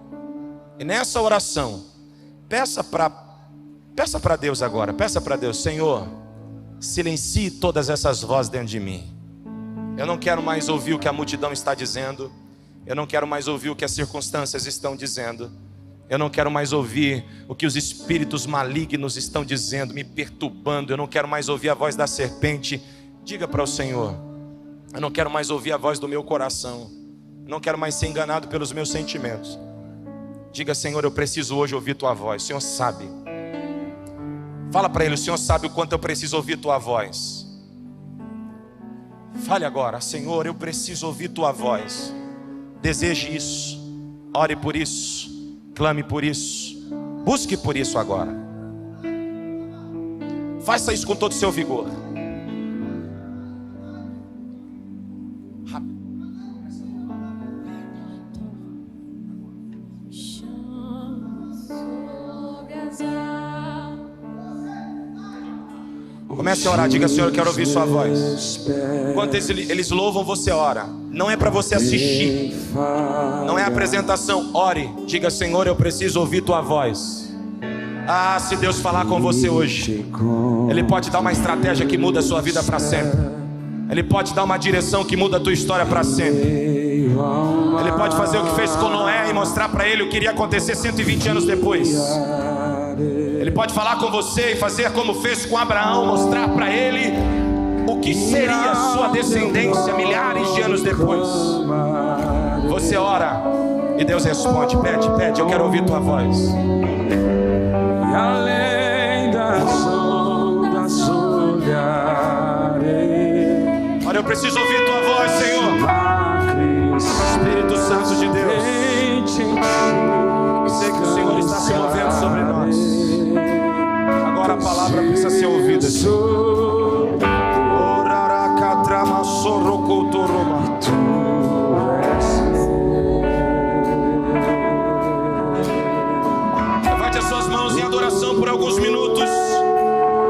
E nessa oração, peça para Deus agora. Peça para Deus: Senhor, silencie todas essas vozes dentro de mim. Eu não quero mais ouvir o que a multidão está dizendo. Eu não quero mais ouvir o que as circunstâncias estão dizendo. Eu não quero mais ouvir o que os espíritos malignos estão dizendo, me perturbando. Eu não quero mais ouvir a voz da serpente. Diga para o Senhor: eu não quero mais ouvir a voz do meu coração. Eu não quero mais ser enganado pelos meus sentimentos. Diga: Senhor, eu preciso hoje ouvir tua voz. O Senhor sabe. Fala para Ele: o Senhor sabe o quanto eu preciso ouvir tua voz. Fale agora: Senhor, eu preciso ouvir tua voz. Deseje isso, ore por isso, clame por isso, busque por isso agora. Faça isso com todo o seu vigor. Comece a orar, diga: Senhor, eu quero ouvir sua voz. Enquanto eles louvam, você ora. Não é para você assistir, não é apresentação. Ore, diga: Senhor, eu preciso ouvir tua voz. Ah, se Deus falar com você hoje, Ele pode dar uma estratégia que muda a sua vida para sempre. Ele pode dar uma direção que muda a tua história para sempre. Ele pode fazer o que fez com Noé e mostrar para ele o que iria acontecer 120 anos depois. Ele pode falar com você e fazer como fez com Abraão, mostrar para ele o que seria a sua descendência milhares de anos depois. Você ora e Deus responde. Pede, eu quero ouvir tua voz. E além das ondas olharei. Olha, eu preciso ouvir tua voz, Senhor. Espírito Santo de Deus, eu sei que o Senhor está se movendo sobre nós. Agora a palavra precisa ser ouvida, Senhor. Levante as suas mãos em adoração por alguns minutos.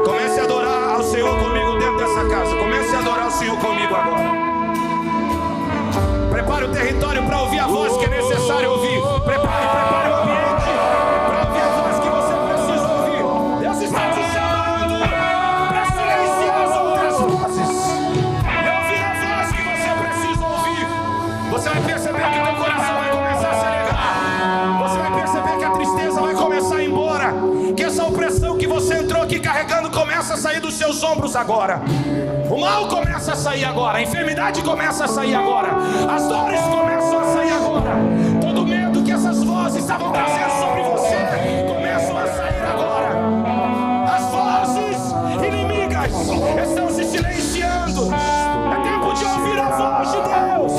Comece a adorar ao Senhor comigo dentro dessa casa. Comece a adorar o Senhor comigo agora. Prepare o território para ouvir a voz que é necessário ouvir. Prepare o ambiente para ouvir a voz que você precisa ouvir. Deus está te chamando para silenciar as ombros agora. O mal começa a sair agora. A enfermidade começa a sair agora. As dores começam a sair agora. Todo medo que essas vozes estavam trazendo sobre você começam a sair agora. As vozes inimigas estão se silenciando. É tempo de ouvir a voz de Deus.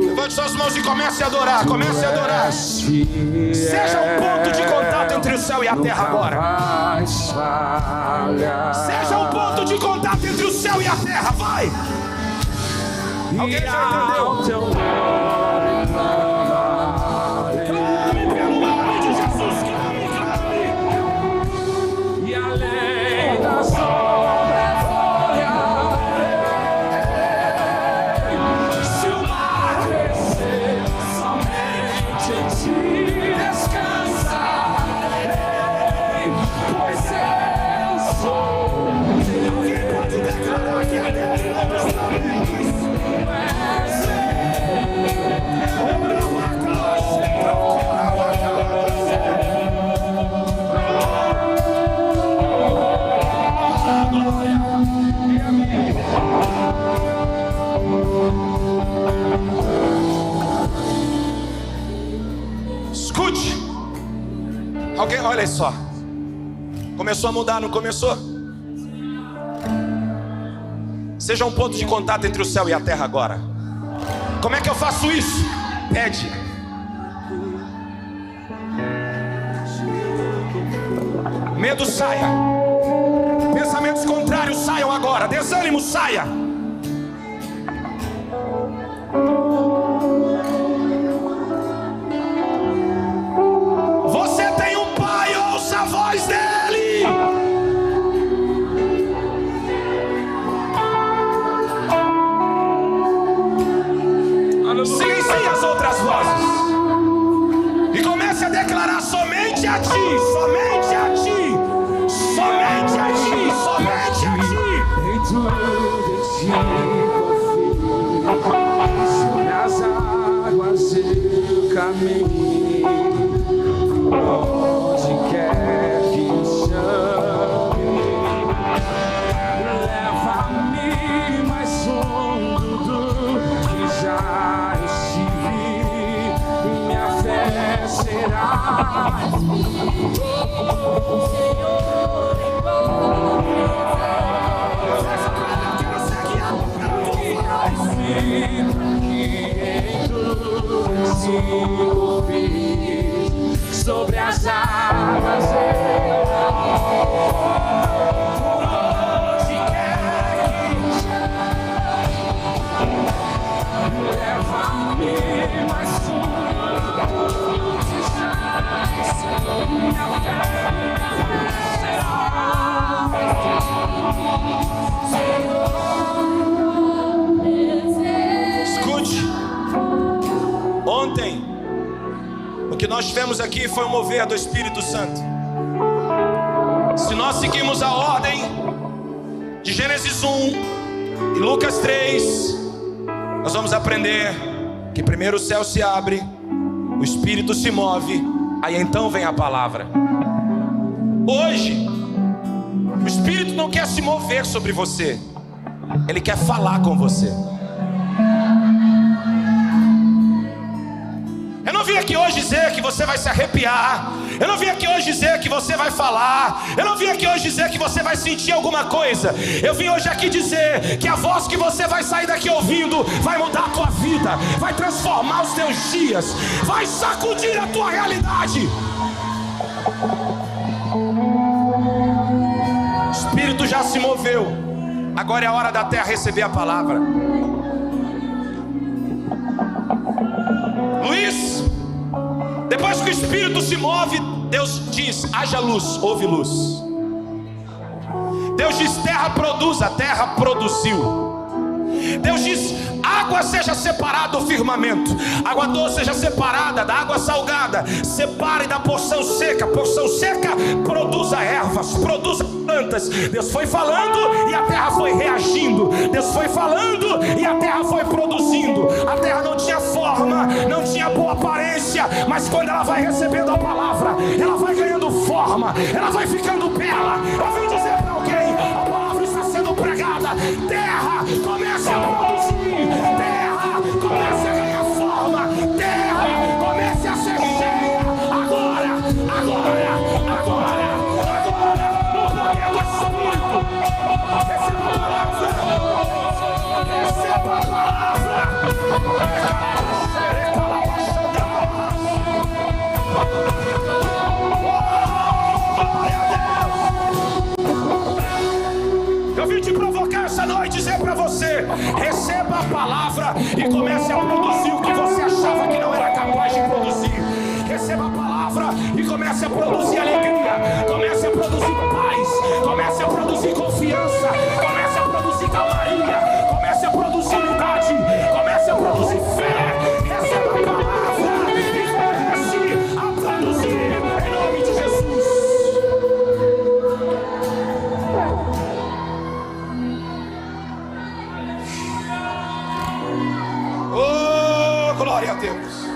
Levante suas mãos e comece a adorar. Comece a adorar. Seja um ponto de contato entre o céu e a terra agora. Seja um ponto de contato entre o céu e a terra. Vai! Alguém já entendeu? Clame pelo nome de Jesus. Clame, clame. E além da sombra se o mar crescer, somente em ti descansarei, pois eu sou. Alguém pode declarar que é Deus não está bem. Escute. Alguém, olha só. Começou a mudar, não começou? Seja um ponto de contato entre o céu e a terra agora. Como é que eu faço isso? Pede. Medo saia. Pensamentos contrários saiam agora. Desânimo saia. Você tem um pai, ouça a voz dele. Silencie as outras vozes e comece a declarar somente a ti, somente a ti, somente a ti, somente a ti. Em tudo em ti confio, sobre as águas eu caminho, onde quer que me chame, leva-me mais fundo do que já estive, e minha fé será. Sobre as águas onde quer que leva-me mais fundo que já minha fé será. Escute. Ontem o que nós tivemos aqui foi um mover do Espírito Santo. Se nós seguirmos a ordem de Gênesis 1 e Lucas 3, nós vamos aprender que primeiro o céu se abre, o Espírito se move, aí então vem a palavra. Hoje o Espírito não quer se mover sobre você, ele quer falar com você. Eu não vim aqui hoje dizer que você vai se arrepiar. Eu não vim aqui hoje dizer que você vai falar. Eu não vim aqui hoje dizer que você vai sentir alguma coisa. Eu vim hoje aqui dizer que a voz que você vai sair daqui ouvindo vai mudar a tua vida, vai transformar os teus dias, vai sacudir a tua realidade. O Espírito já se moveu. Agora é a hora da terra receber a palavra. Luiz, depois que o Espírito se move, Deus diz: haja luz, houve luz. Deus diz: terra produza, a terra produziu. Deus diz: água seja separada do firmamento, água doce seja separada da água salgada, separe da porção seca produza ervas, produza plantas. Deus foi falando e a terra foi reagindo. Deus foi falando e a terra foi produzindo. A terra não tinha forma, não tinha boa aparência, mas quando ela vai recebendo a palavra, ela vai ganhando forma, ela vai ficando bela. Eu vim dizer para alguém, a palavra está sendo pregada. Terra, comece a produzir. Terra, comece a ganhar forma. Terra, comece a ser cheia. Agora, agora, agora, agora, no poder do Espírito. Receba a palavra. Receba a palavra. Eu vim te provocar essa noite, dizer para você: receba a palavra e comece a produzir o que você achava que não era capaz de produzir. Receba a palavra e comece a produzir alegria, comece a produzir paz, comece a produzir confiança, comece a produzir calmaria, comece a produzir unidade, comece a produzir fé. Receba a palavra e comece a produzir em nome de Jesus. Oh, glória a Deus.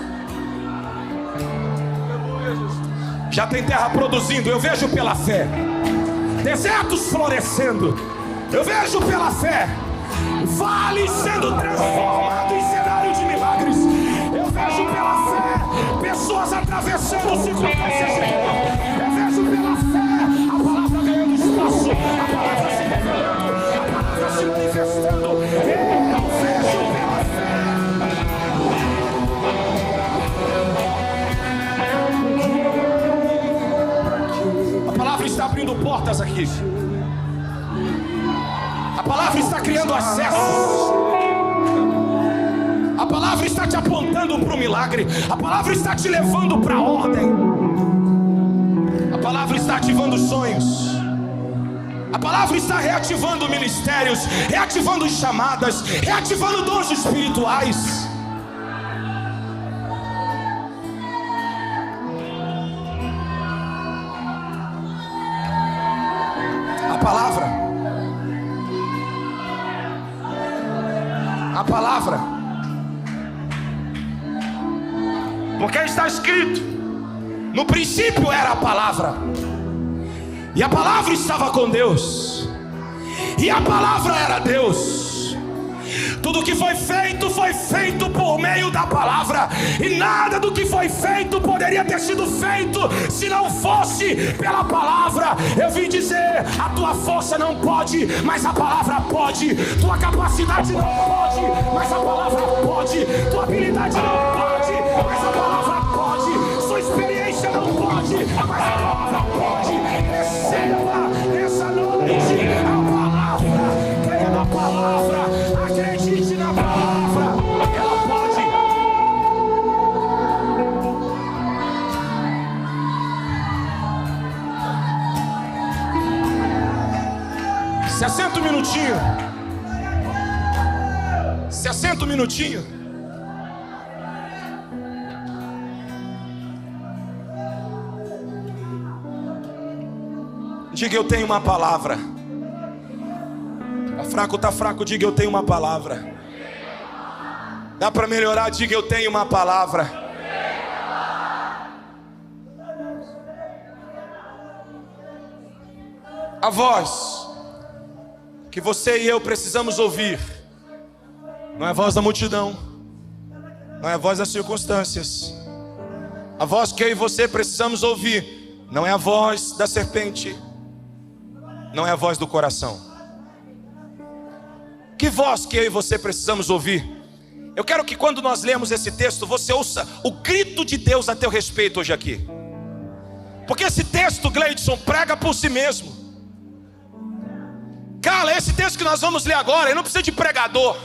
Já tem terra produzindo, eu vejo pela fé. Desertos florescendo, eu vejo pela fé. Vales sendo transformados em cenário de milagres, eu vejo pela fé. Pessoas atravessando circunstâncias de dor, eu vejo pela fé. A palavra ganhando espaço, a palavra se revelando, a palavra se manifestando. Eu vejo pela fé. A palavra está abrindo portas aqui. A palavra está criando acessos. A palavra está te apontando para o milagre. A palavra está te levando para a ordem. A palavra está ativando sonhos. A palavra está reativando ministérios, reativando chamadas, reativando dons espirituais. A palavra, porque está escrito: no princípio era a palavra, e a palavra estava com Deus, e a palavra era Deus. Tudo que foi feito por meio da palavra, e nada do que foi feito poderia ter sido feito se não fosse pela palavra. Eu vim dizer: a tua força não pode, mas a palavra pode. Tua capacidade não pode, mas a palavra pode. Tua habilidade não pode, mas a palavra pode. Sua experiência não pode, mas a palavra pode. Receba essa noite a palavra. Creia na palavra, acredite na palavra, ela pode. 60 minutinhos. 60 minutinhos. Diga: eu tenho uma palavra. Tá fraco, tá fraco, diga: eu tenho uma palavra. Dá para melhorar, diga: eu tenho uma palavra. A voz que você e eu precisamos ouvir não é a voz da multidão, não é a voz das circunstâncias. A voz que eu e você precisamos ouvir não é a voz da serpente, não é a voz do coração. Que voz que eu e você precisamos ouvir? Eu quero que quando nós lemos esse texto, você ouça o grito de Deus a teu respeito hoje aqui. Porque esse texto, Gleidson, prega por si mesmo. Cara, esse texto que nós vamos ler agora, ele não precisa de pregador.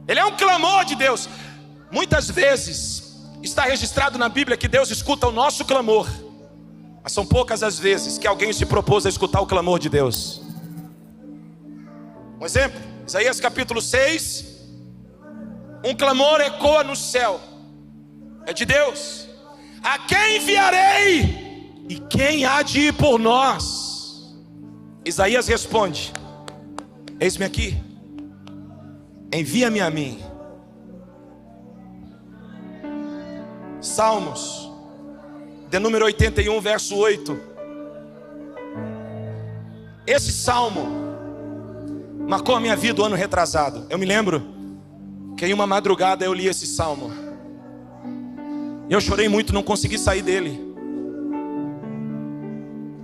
Ele é um clamor de Deus. Muitas vezes está registrado na Bíblia que Deus escuta o nosso clamor, mas são poucas as vezes que alguém se propôs a escutar o clamor de Deus. Um exemplo, Isaías capítulo 6. Um clamor ecoa no céu, é de Deus: a quem enviarei? E quem há de ir por nós? Isaías responde: eis-me aqui, envia-me a mim. Salmos de número 81, verso 8. Esse salmo marcou a minha vida o ano retrasado. Eu me lembro que em uma madrugada eu li esse salmo. Eu chorei muito, não consegui sair dele.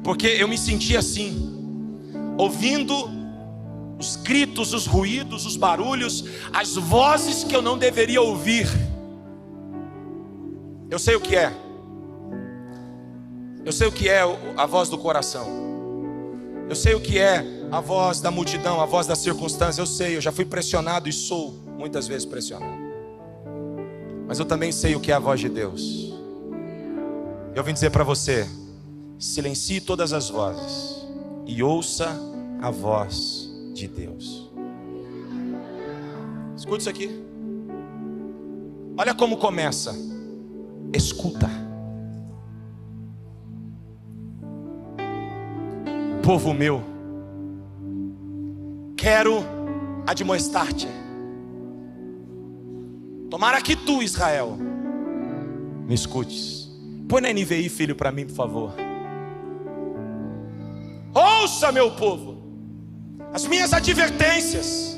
Porque eu me sentia assim, ouvindo os gritos, os ruídos, os barulhos, as vozes que eu não deveria ouvir. Eu sei o que é. Eu sei o que é a voz do coração. Eu sei o que é a voz da multidão, a voz da circunstância. Eu sei, eu já fui pressionado e sou muitas vezes pressionado. Mas eu também sei o que é a voz de Deus. Eu vim dizer para você: silencie todas as vozes e ouça a voz de Deus. Escuta isso aqui. Olha como começa. Escuta. Povo meu, quero admoestar-te. Tomara que tu, Israel, me escutes. Põe na NVI, filho, para mim, por favor. Ouça, meu povo, as minhas advertências.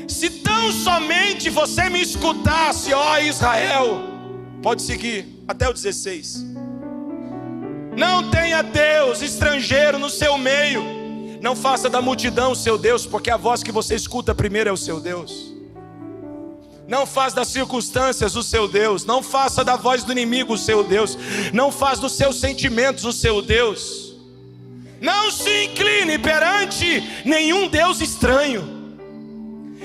Se tão somente você me escutasse, ó Israel. Pode seguir até o 16. Não tenha Deus estrangeiro no seu meio. Não faça da multidão o seu Deus, porque a voz que você escuta primeiro é o seu Deus. Não faça das circunstâncias o seu Deus. Não faça da voz do inimigo o seu Deus. Não faça dos seus sentimentos o seu Deus. Não se incline perante nenhum Deus estranho.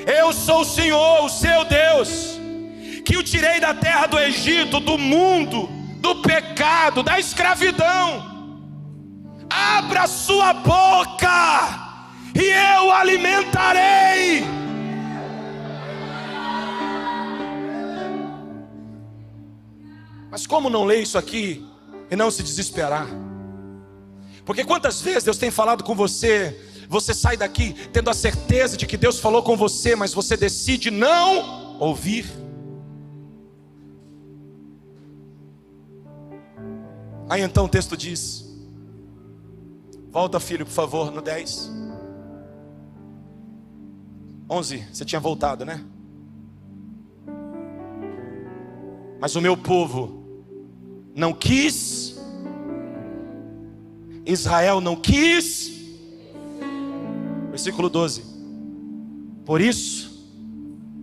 Eu sou o Senhor, o seu Deus, que o tirei da terra do Egito, do mundo, do pecado, da escravidão. Abra sua boca e eu alimentarei. Mas como não ler isso aqui e não se desesperar? Porque quantas vezes Deus tem falado com você, você sai daqui tendo a certeza de que Deus falou com você, mas você decide não ouvir. Aí então o texto diz, volta, filho, por favor, no 10. 11, você tinha voltado, né? Mas o meu povo não quis, Israel não quis. Versículo 12. Por isso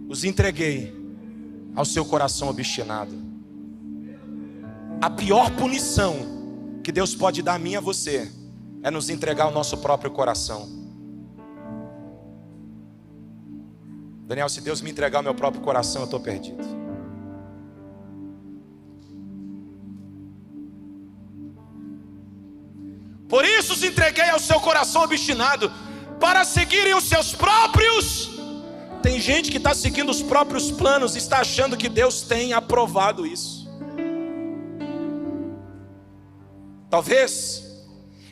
os entreguei ao seu coração obstinado. A pior punição que Deus pode dar a mim e a você é nos entregar ao nosso próprio coração. Daniel, se Deus me entregar ao meu próprio coração, eu estou perdido. Por isso os entreguei ao seu coração obstinado, para seguirem os seus próprios. Tem gente que está seguindo os próprios planos e está achando que Deus tem aprovado isso. Talvez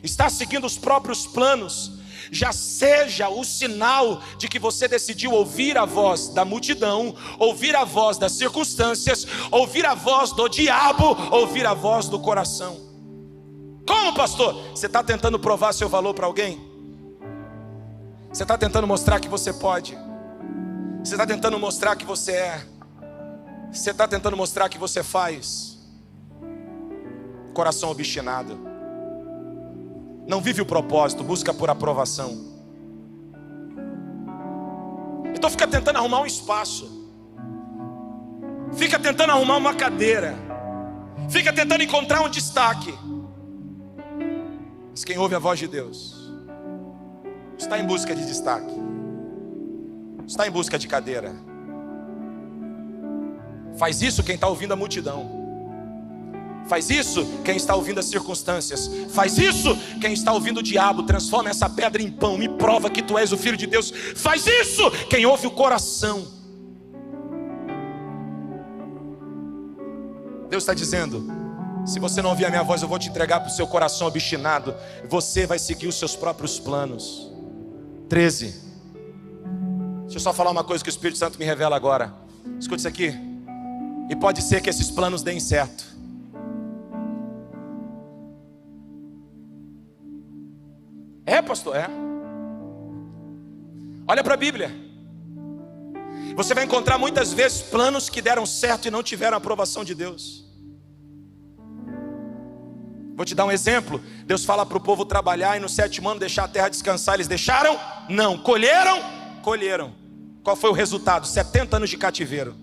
estar seguindo os próprios planos já seja o sinal de que você decidiu ouvir a voz da multidão, ouvir a voz das circunstâncias, ouvir a voz do diabo, ouvir a voz do coração. Como, pastor? Você está tentando provar seu valor para alguém? Você está tentando mostrar que você pode? Você está tentando mostrar que você é? Você está tentando mostrar que você faz? Coração obstinado. Não vive o propósito, busca por aprovação. Então fica tentando arrumar um espaço. Fica tentando arrumar uma cadeira. Fica tentando encontrar um destaque. Mas quem ouve a voz de Deus está em busca de destaque, está em busca de cadeira. Faz isso quem está ouvindo a multidão. Faz isso quem está ouvindo as circunstâncias. Faz isso quem está ouvindo o diabo. Transforma essa pedra em pão, me prova que tu és o Filho de Deus. Faz isso quem ouve o coração. Deus está dizendo: se você não ouvir a minha voz, eu vou te entregar para o seu coração obstinado. Você vai seguir os seus próprios planos. 13. Deixa eu só falar uma coisa que o Espírito Santo me revela agora. Escute isso aqui. E pode ser que esses planos deem certo. pastor, é. Olha para a Bíblia. Você vai encontrar muitas vezes planos que deram certo e não tiveram a aprovação de Deus. Vou te dar um exemplo. Deus fala para o povo trabalhar e no 7º ano deixar a terra descansar. Eles deixaram? Não. Colheram? Colheram. Qual foi o resultado? 70 anos de cativeiro.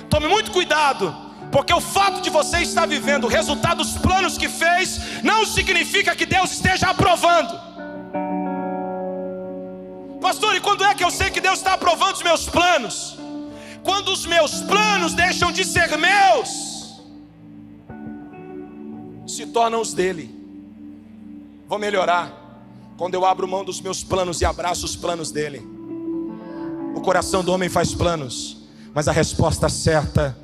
Tome muito cuidado, porque o fato de você estar vivendo o resultado dos planos que fez não significa que Deus esteja aprovando. Pastor, e quando é que eu sei que Deus está aprovando os meus planos? Quando os meus planos deixam de ser meus, se tornam os dele. Vou melhorar quando eu abro mão dos meus planos e abraço os planos dele. O coração do homem faz planos, mas a resposta certa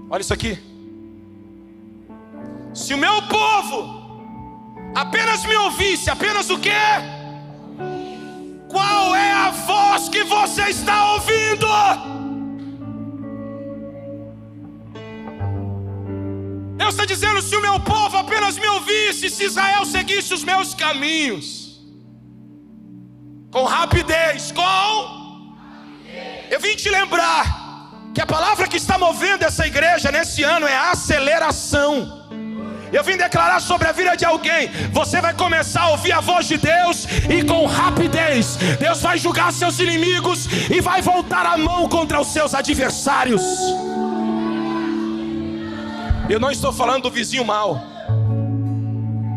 olha isso aqui. Se o meu povo apenas me ouvisse, apenas o quê? Qual é a voz que você está ouvindo? Deus está dizendo: se o meu povo apenas me ouvisse, se Israel seguisse os meus caminhos, com rapidez, eu vim te lembrar que a palavra que está movendo essa igreja nesse ano é aceleração. Eu vim declarar sobre a vida de alguém: você vai começar a ouvir a voz de Deus e com rapidez Deus vai julgar seus inimigos e vai voltar a mão contra os seus adversários. Eu não estou falando do vizinho mau.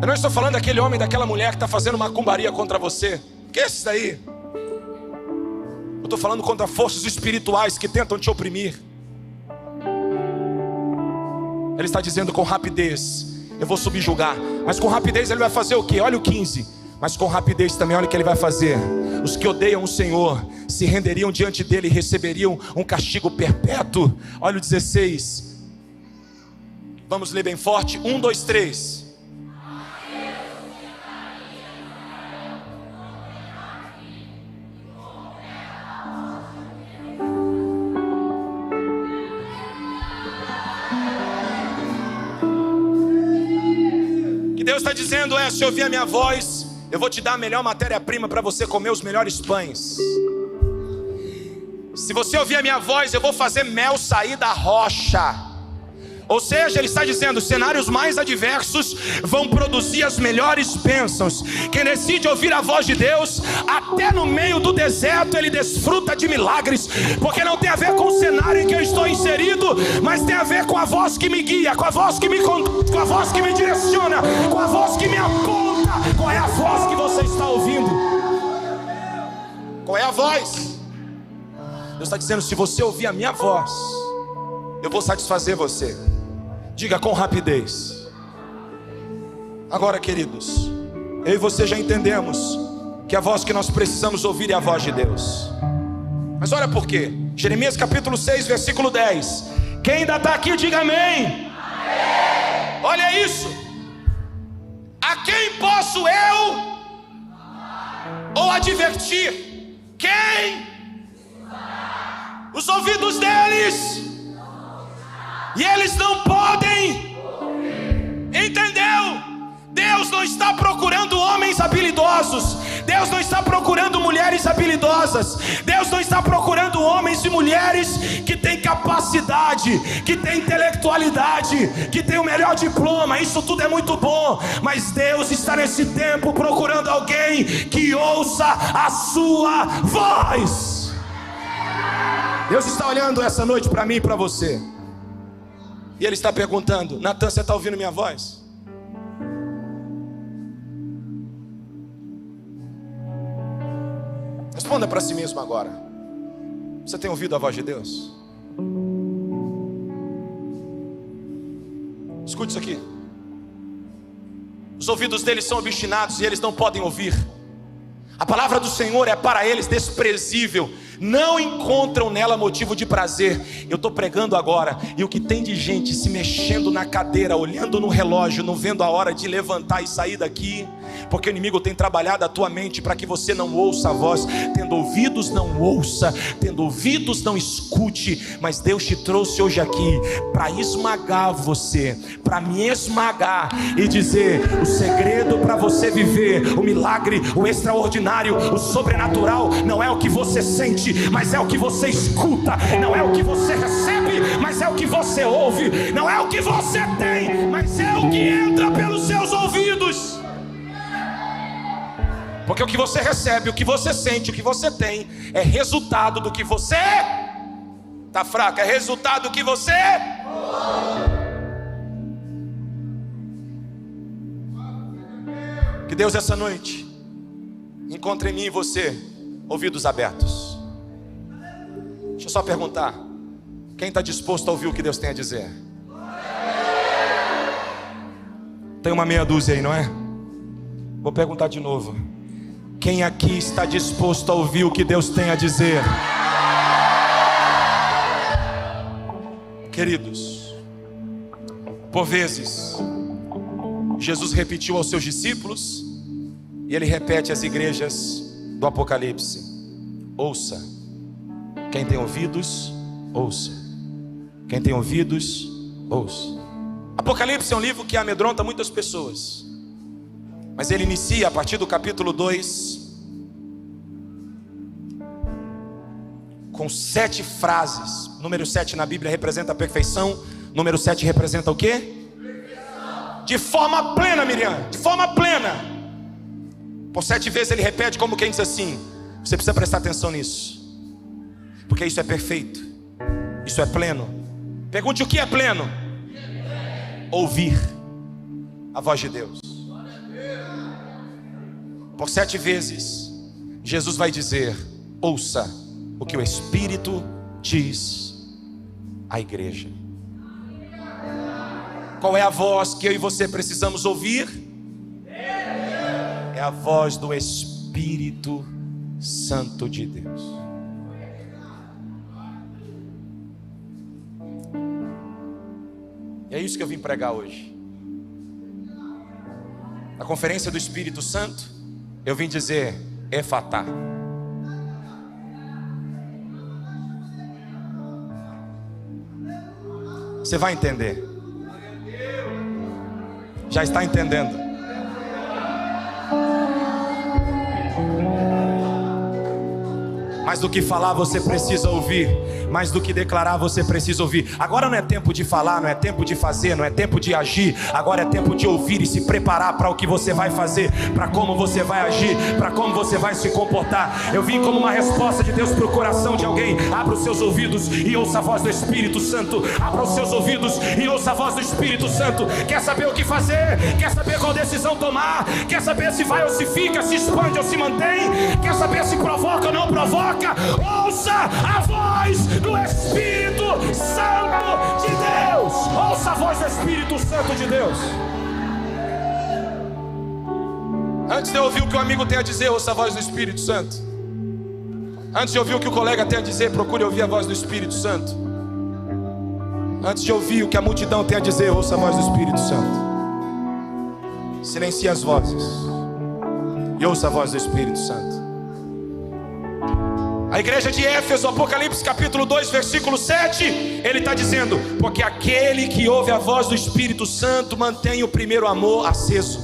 Eu não estou falando daquele homem, daquela mulher que está fazendo macumbaria contra você. Que é esse daí? Eu estou falando contra forças espirituais que tentam te oprimir. Ele está dizendo: com rapidez eu vou subjugar. Mas com rapidez ele vai fazer o quê? Olha o 15. Mas com rapidez também, olha o que ele vai fazer. Os que odeiam o Senhor se renderiam diante dele e receberiam um castigo perpétuo. Olha o 16. Vamos ler bem forte. 1, 2, 3. Deus está dizendo se ouvir a minha voz, eu vou te dar a melhor matéria-prima para você comer os melhores pães. Se você ouvir a minha voz, eu vou fazer mel sair da rocha. Ou seja, ele está dizendo: os cenários mais adversos vão produzir as melhores bênçãos. Quem decide ouvir a voz de Deus, até no meio do deserto ele desfruta de milagres, porque não tem a ver com o cenário em que eu estou inserido, mas tem a ver com a voz que me guia, com a voz que me conduz, com a voz que me direciona, com a voz que me aponta. Qual é a voz que você está ouvindo? Qual é a voz? Deus está dizendo: se você ouvir a minha voz, eu vou satisfazer você. Diga: com rapidez. Agora, queridos, eu e você já entendemos que a voz que nós precisamos ouvir é a voz de Deus. Mas olha por quê. Jeremias capítulo 6, versículo 10. Quem ainda está aqui, diga amém. Amém. Olha isso. A quem posso eu ou advertir? Quem? Os ouvidos deles, e eles não podem. Entendeu? Deus não está procurando homens habilidosos. Deus não está procurando mulheres habilidosas. Deus não está procurando homens e mulheres que têm capacidade, que têm intelectualidade, que têm o melhor diploma. Isso tudo é muito bom, mas Deus está nesse tempo procurando alguém que ouça a sua voz. Deus está olhando essa noite para mim e para você, e Ele está perguntando: Natan, você está ouvindo minha voz? Responda para si mesmo agora. Você tem ouvido a voz de Deus? Escute isso aqui. Os ouvidos deles são obstinados e eles não podem ouvir. A palavra do Senhor é para eles desprezível. Não encontram nela motivo de prazer. Eu estou pregando agora, e o que tem de gente se mexendo na cadeira, olhando no relógio, não vendo a hora de levantar e sair daqui, Porque o inimigo tem trabalhado a tua mente para que você não ouça a voz. Tendo ouvidos, não ouça. Tendo ouvidos, não escute. Mas Deus te trouxe hoje aqui para esmagar você, para me esmagar e dizer: o segredo para você viver o milagre, o extraordinário, o sobrenatural, não é o que você sente, mas é o que você escuta. Não é o que você recebe, mas é o que você ouve. Não é o que você tem, mas é o que entra pelos seus ouvidos. Porque o que você recebe, o que você sente, o que você tem é resultado do que você está fraco, é resultado do que você. Que Deus essa noite encontre em mim e você ouvidos abertos. Deixa eu só perguntar: quem está disposto a ouvir o que Deus tem a dizer? Tem uma meia dúzia aí, não é? Vou perguntar de novo: quem aqui está disposto a ouvir o que Deus tem a dizer? Queridos, por vezes Jesus repetiu aos seus discípulos, e Ele repete às igrejas do Apocalipse: ouça. Quem tem ouvidos, ouça. Quem tem ouvidos, ouça. Apocalipse é um livro que amedronta muitas pessoas, mas ele inicia a partir do capítulo 2 com 7 frases. Número 7 na Bíblia representa a perfeição. Número 7 representa o quê? De forma plena, Miriam, de forma plena. Por 7 vezes ele repete, como quem diz assim: você precisa prestar atenção nisso, porque isso é perfeito, isso é pleno. Pergunte: o que é pleno? Ouvir a voz de Deus. Por 7 vezes Jesus vai dizer: ouça o que o Espírito diz à igreja. Qual é a voz que eu e você precisamos ouvir? É a voz do Espírito Santo de Deus. E é isso que eu vim pregar hoje. Na conferência do Espírito Santo, eu vim dizer: Efatá. Você vai entender. Já está entendendo. Mais do que falar, você precisa ouvir. Mais do que declarar, você precisa ouvir. Agora não é tempo de falar, não é tempo de fazer, não é tempo de agir. Agora é tempo de ouvir e se preparar para o que você vai fazer, para como você vai agir, para como você vai se comportar. Eu vim como uma resposta de Deus para o coração de alguém. Abra os seus ouvidos e ouça a voz do Espírito Santo. Abra os seus ouvidos e ouça a voz do Espírito Santo. Quer saber o que fazer? Quer saber qual decisão tomar? Quer saber se vai ou se fica, se expande ou se mantém? Quer saber se provoca ou não provoca? Ouça a voz do Espírito Santo de Deus. Ouça a voz do Espírito Santo de Deus. Antes de ouvir o que o amigo tem a dizer, ouça a voz do Espírito Santo. Antes de ouvir o que o colega tem a dizer, procure ouvir a voz do Espírito Santo. Antes de ouvir o que a multidão tem a dizer, ouça a voz do Espírito Santo. Silencie as vozes e ouça a voz do Espírito Santo. A igreja de Éfeso, Apocalipse capítulo 2, versículo 7, ele está dizendo: porque aquele que ouve a voz do Espírito Santo mantém o primeiro amor aceso.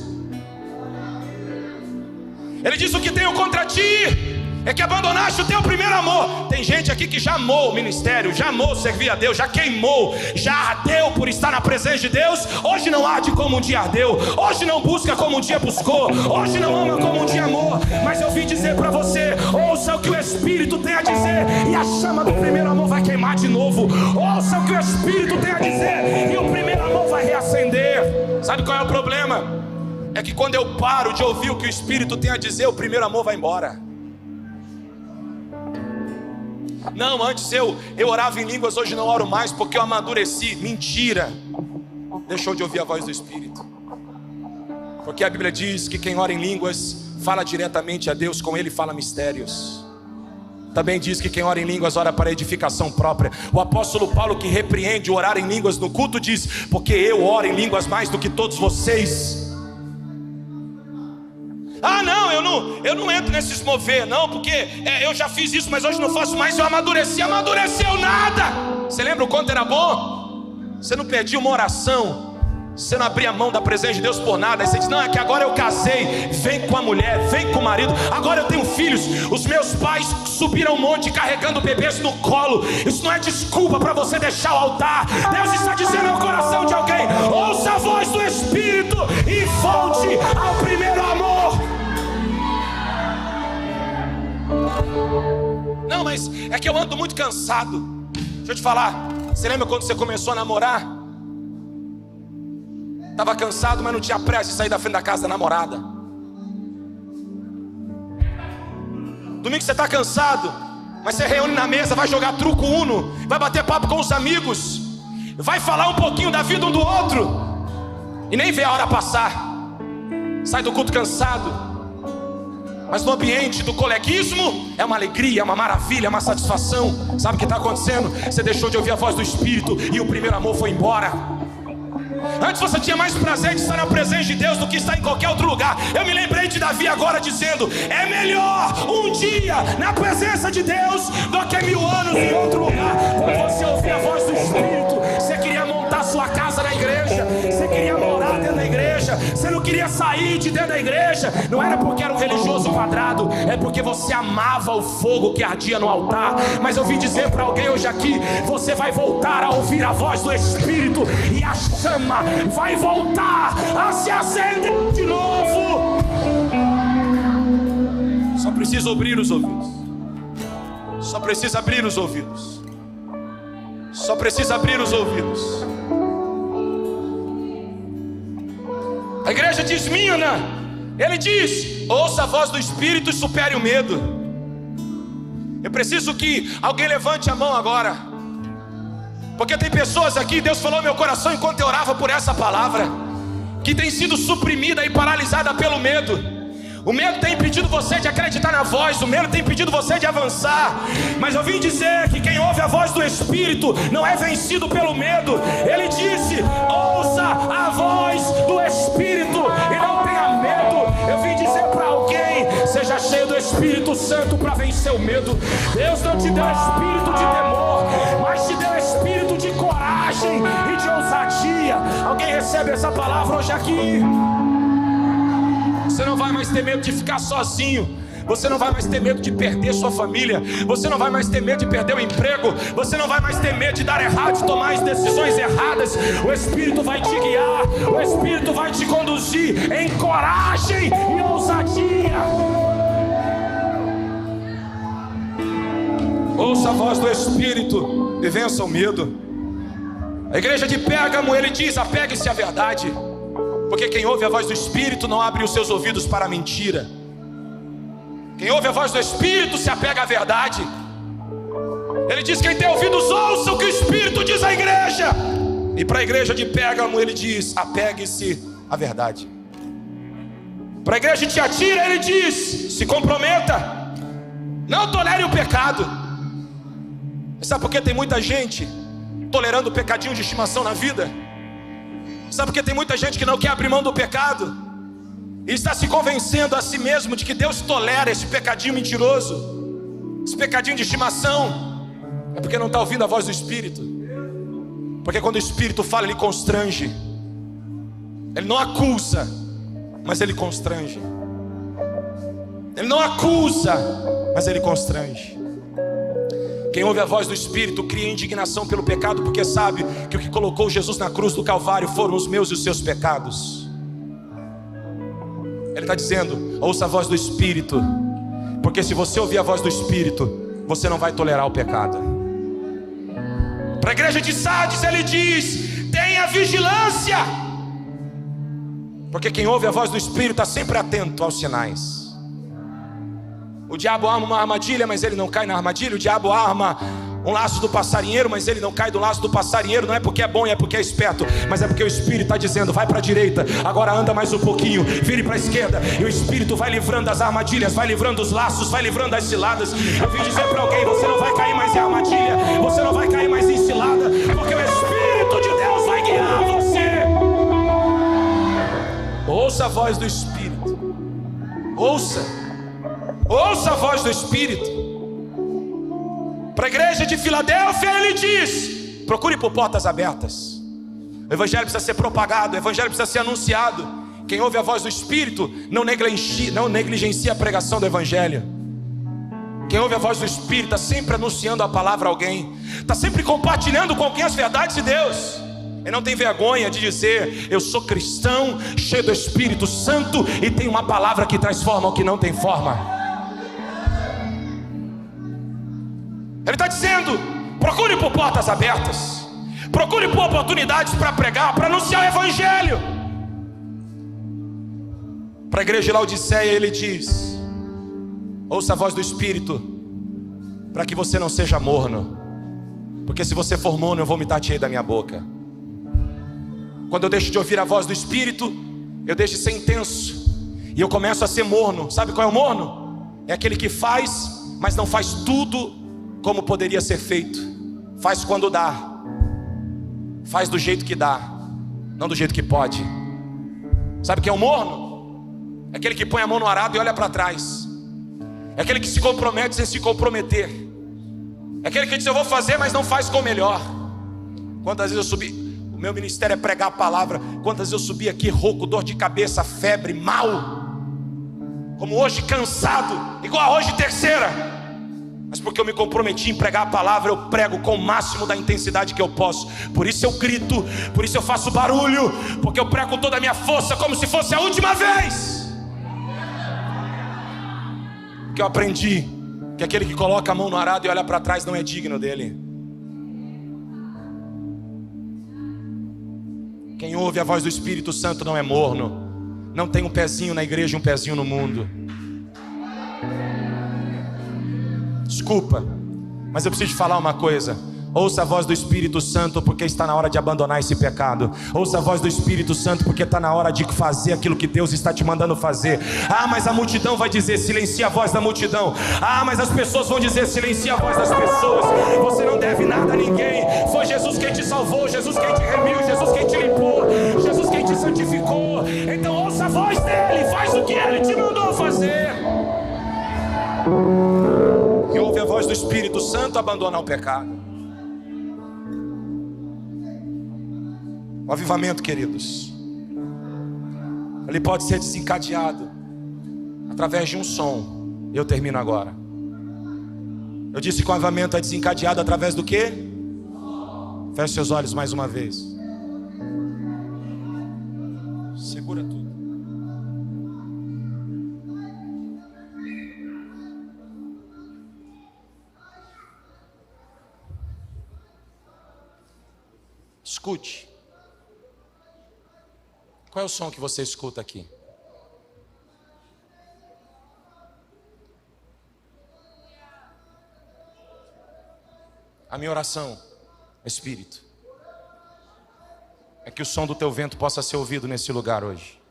Ele diz: o que tenho contra ti é que abandonaste o teu primeiro amor. Tem gente aqui que já amou o ministério, já amou servir a Deus, já queimou, já ardeu por estar na presença de Deus. Hoje não arde como um dia ardeu, hoje não busca como um dia buscou, hoje não ama como um dia amou. Mas eu vim dizer para você: ouça o que o Espírito tem a dizer, e a chama do primeiro amor vai queimar de novo. Ouça o que o Espírito tem a dizer, e o primeiro amor vai reacender. Sabe qual é o problema? É que quando eu paro de ouvir o que o Espírito tem a dizer, o primeiro amor vai embora. Não, antes eu orava em línguas, hoje não oro mais porque eu amadureci. Mentira. Deixou de ouvir a voz do Espírito. Porque a Bíblia diz que quem ora em línguas fala diretamente a Deus, com ele fala mistérios. Também diz que quem ora em línguas ora para edificação própria. O apóstolo Paulo, que repreende o orar em línguas no culto, diz: porque eu oro em línguas mais do que todos vocês. não, eu não entro nesses mover, não, porque eu já fiz isso, mas hoje não faço mais. Eu amadureci. Amadureceu nada. Você lembra o quanto era bom? Você não perdia uma oração, você não abria mão da presença de Deus por nada. Aí você diz, não, é que agora eu casei. Vem com a mulher, vem com o marido. Agora eu tenho filhos. Os meus pais subiram um monte carregando bebês no colo. Isso não é desculpa para você deixar o altar. Deus está dizendo ao coração de alguém: ouça a voz do Espírito e volte ao primeiro amor. Não, mas é que eu ando muito cansado. Deixa eu te falar, você lembra quando você começou a namorar? Estava cansado, mas não tinha pressa de sair da frente da casa da namorada. Domingo você está cansado, mas você reúne na mesa, vai jogar truco uno, vai bater papo com os amigos, vai falar um pouquinho da vida um do outro, e nem vê a hora passar. Sai do culto cansado. Mas no ambiente do coleguismo é uma alegria, é uma maravilha, é uma satisfação. Sabe o que está acontecendo? Você deixou de ouvir a voz do Espírito e o primeiro amor foi embora. Antes você tinha mais prazer de estar na presença de Deus do que estar em qualquer outro lugar. Eu me lembrei de Davi agora dizendo: é melhor um dia na presença de Deus do que 1000 anos em outro lugar. Quando você ouvia a voz do Espírito, você queria montar sua casa na igreja, você queria morar dentro da igreja, você não queria sair de dentro da igreja. Não era porque era um religioso quadrado, é porque você amava o fogo que ardia no altar. Mas eu vim dizer para alguém hoje aqui: você vai voltar a ouvir a voz do Espírito, e a chama vai voltar a se acender de novo. Só precisa abrir os ouvidos. Só precisa abrir os ouvidos. Só precisa abrir os ouvidos. A igreja diz: mina. Ele diz: ouça a voz do Espírito e supere o medo. Eu preciso que alguém levante a mão agora, porque tem pessoas aqui, Deus falou no meu coração enquanto eu orava por essa palavra, que tem sido suprimida e paralisada pelo medo. O medo tem impedido você de acreditar na voz, o medo tem impedido você de avançar. Mas eu vim dizer que quem ouve a voz do Espírito não é vencido pelo medo. Ele disse: ouça a voz do Espírito e não tenha medo. Eu vim dizer para alguém: seja cheio do Espírito Santo para vencer o medo. Deus não te deu espírito de temor, mas te deu espírito de coragem e de ousadia. Alguém recebe essa palavra hoje aqui? Você não vai mais ter medo de ficar sozinho. Você não vai mais ter medo de perder sua família. Você não vai mais ter medo de perder o emprego. Você não vai mais ter medo de dar errado, de tomar as decisões erradas. O Espírito vai te guiar. O Espírito vai te conduzir em coragem e ousadia. Ouça a voz do Espírito e vença o medo. A igreja de Pérgamo, ele diz: apegue-se à verdade, porque quem ouve a voz do Espírito não abre os seus ouvidos para a mentira. Quem ouve a voz do Espírito se apega à verdade. Ele diz: quem tem ouvidos, ouça o que o Espírito diz à igreja. E para a igreja de Pérgamo ele diz: apegue-se à verdade. Para a igreja de Tiatira ele diz: se comprometa, não tolere o pecado. Sabe por que tem muita gente tolerando o pecadinho de estimação na vida? Sabe por que tem muita gente que não quer abrir mão do pecado e está se convencendo a si mesmo de que Deus tolera esse pecadinho mentiroso, esse pecadinho de estimação? É porque não está ouvindo a voz do Espírito. Porque quando o Espírito fala, ele constrange. Ele não acusa, mas ele constrange. Ele não acusa, mas ele constrange. Quem ouve a voz do Espírito cria indignação pelo pecado, porque sabe que o que colocou Jesus na cruz do Calvário foram os meus e os seus pecados. Ele está dizendo: ouça a voz do Espírito, porque se você ouvir a voz do Espírito, você não vai tolerar o pecado. Para a igreja de Sardes ele diz: tenha vigilância, porque quem ouve a voz do Espírito está sempre atento aos sinais. O diabo arma uma armadilha, mas ele não cai na armadilha. O diabo arma um laço do passarinheiro, mas ele não cai do laço do passarinheiro. Não é porque é bom, é porque é esperto, mas é porque o Espírito está dizendo: vai para a direita, agora anda mais um pouquinho, vire para a esquerda. E o Espírito vai livrando as armadilhas, vai livrando os laços, vai livrando as ciladas. Eu vim dizer para alguém: você não vai cair mais em armadilha, você não vai cair mais em cilada, porque o Espírito de Deus vai guiar você. Ouça a voz do Espírito. Ouça. Ouça a voz do Espírito. Para a igreja de Filadélfia ele diz: procure por portas abertas. O evangelho precisa ser propagado, o evangelho precisa ser anunciado. Quem ouve a voz do Espírito não negligencia a pregação do evangelho. Quem ouve a voz do Espírito está sempre anunciando a palavra a alguém, está sempre compartilhando com alguém as verdades de Deus. Ele não tem vergonha de dizer: eu sou cristão, cheio do Espírito Santo, e tem uma palavra que transforma o que não tem forma. Ele está dizendo: procure por portas abertas, procure por oportunidades para pregar, para anunciar o evangelho. Para a igreja de Laodiceia ele diz: ouça a voz do Espírito, para que você não seja morno, porque se você for morno eu vou vomitar te da minha boca. Quando eu deixo de ouvir a voz do Espírito, eu deixo de ser intenso e eu começo a ser morno. Sabe qual é o morno? É aquele que faz, mas não faz tudo como poderia ser feito. Faz quando dá, faz do jeito que dá, não do jeito que pode. Sabe o que é o morno? É aquele que põe a mão no arado e olha para trás. É aquele que se compromete sem se comprometer. É aquele que diz: eu vou fazer, mas não faz com o melhor. Quantas vezes eu subi, o meu ministério é pregar a palavra, quantas vezes eu subi aqui rouco, dor de cabeça, febre, mal, como hoje cansado, igual a hoje terceira, mas porque eu me comprometi em pregar a palavra, eu prego com o máximo da intensidade que eu posso. Por isso eu grito, por isso eu faço barulho, porque eu prego com toda a minha força, como se fosse a última vez. Que eu aprendi que aquele que coloca a mão no arado e olha para trás não é digno dele. Quem ouve a voz do Espírito Santo não é morno, não tem um pezinho na igreja e um pezinho no mundo. Desculpa, mas eu preciso te falar uma coisa. Ouça a voz do Espírito Santo, porque está na hora de abandonar esse pecado. Ouça a voz do Espírito Santo, porque está na hora de fazer aquilo que Deus está te mandando fazer. Ah, mas a multidão vai dizer: silencia a voz da multidão. Ah, mas as pessoas vão dizer: silencia a voz das pessoas. Você não deve nada a ninguém. Foi Jesus quem te salvou, Jesus quem te remiu, Jesus quem te limpou, Jesus quem te santificou. Então ouça a voz dele, faz o que ele te mandou fazer. E ouve a voz do Espírito Santo, abandona o pecado. O avivamento, queridos, ele pode ser desencadeado através de um som. Eu termino agora. Eu disse que o avivamento é desencadeado através do quê? Feche seus olhos mais uma vez. Segura tudo. Escute. Qual é o som que você escuta aqui? A minha oração, Espírito, é que o som do teu vento possa ser ouvido nesse lugar hoje.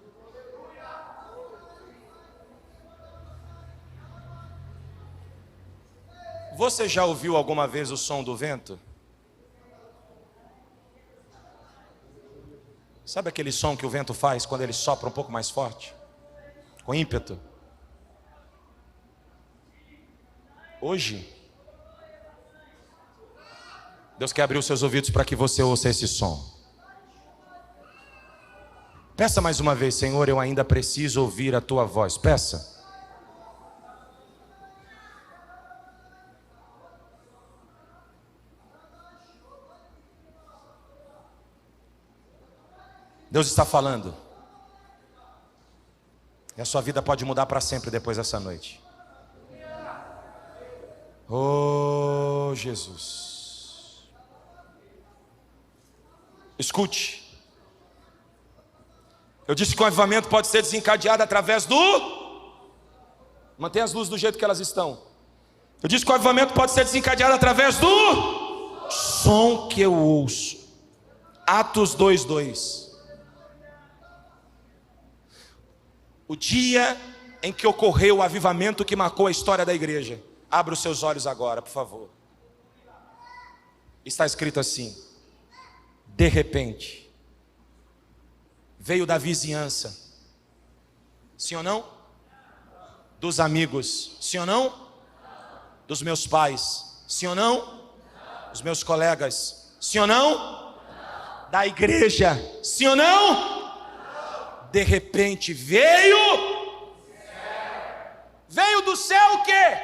Você já ouviu alguma vez o som do vento? Sabe aquele som que o vento faz quando ele sopra um pouco mais forte? Com ímpeto? Hoje, Deus quer abrir os seus ouvidos para que você ouça esse som. Peça mais uma vez: Senhor, eu ainda preciso ouvir a tua voz. Peça. Deus está falando. E a sua vida pode mudar para sempre depois dessa noite. Oh, Jesus. Escute. Eu disse que o avivamento pode ser desencadeado através do... Mantenha as luzes do jeito que elas estão. Eu disse que o avivamento pode ser desencadeado através do som que eu ouço. Atos 2:2. O dia em que ocorreu o avivamento que marcou a história da igreja. Abra os seus olhos agora, por favor. Está escrito assim: de repente, veio da vizinhança. Sim ou não? Dos amigos, sim ou não? Dos meus pais, sim ou não? Dos meus colegas, sim ou não? Da igreja, sim ou não? De repente veio do céu o quê?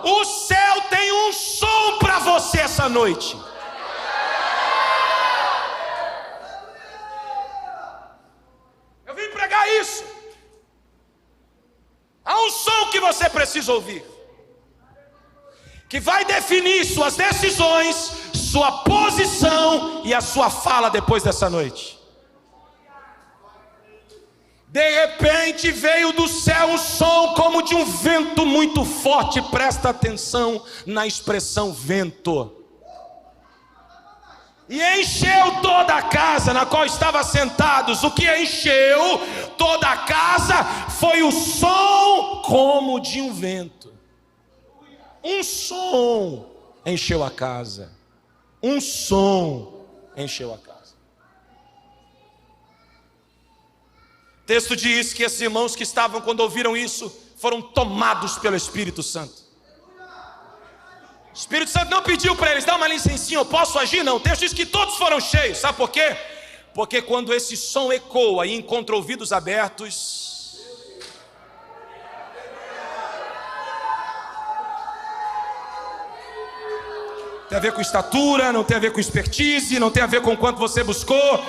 O céu tem um som para você essa noite. Eu vim pregar isso. Há um som que você precisa ouvir, que vai definir suas decisões, sua posição e a sua fala depois dessa noite. De repente veio do céu um som como de um vento muito forte. Presta atenção na expressão vento. E encheu toda a casa na qual estavam sentados. O que encheu toda a casa foi o som como de um vento. Um som encheu a casa. Um som encheu a casa. O texto diz que esses irmãos que estavam, quando ouviram isso, foram tomados pelo Espírito Santo. O Espírito Santo não pediu para eles, dá uma licencinha, eu posso agir? Não, o texto diz que todos foram cheios. Sabe por quê? Porque quando esse som ecoa e encontra ouvidos abertos, tem a ver com estatura, não tem a ver com expertise, não tem a ver com quanto você buscou,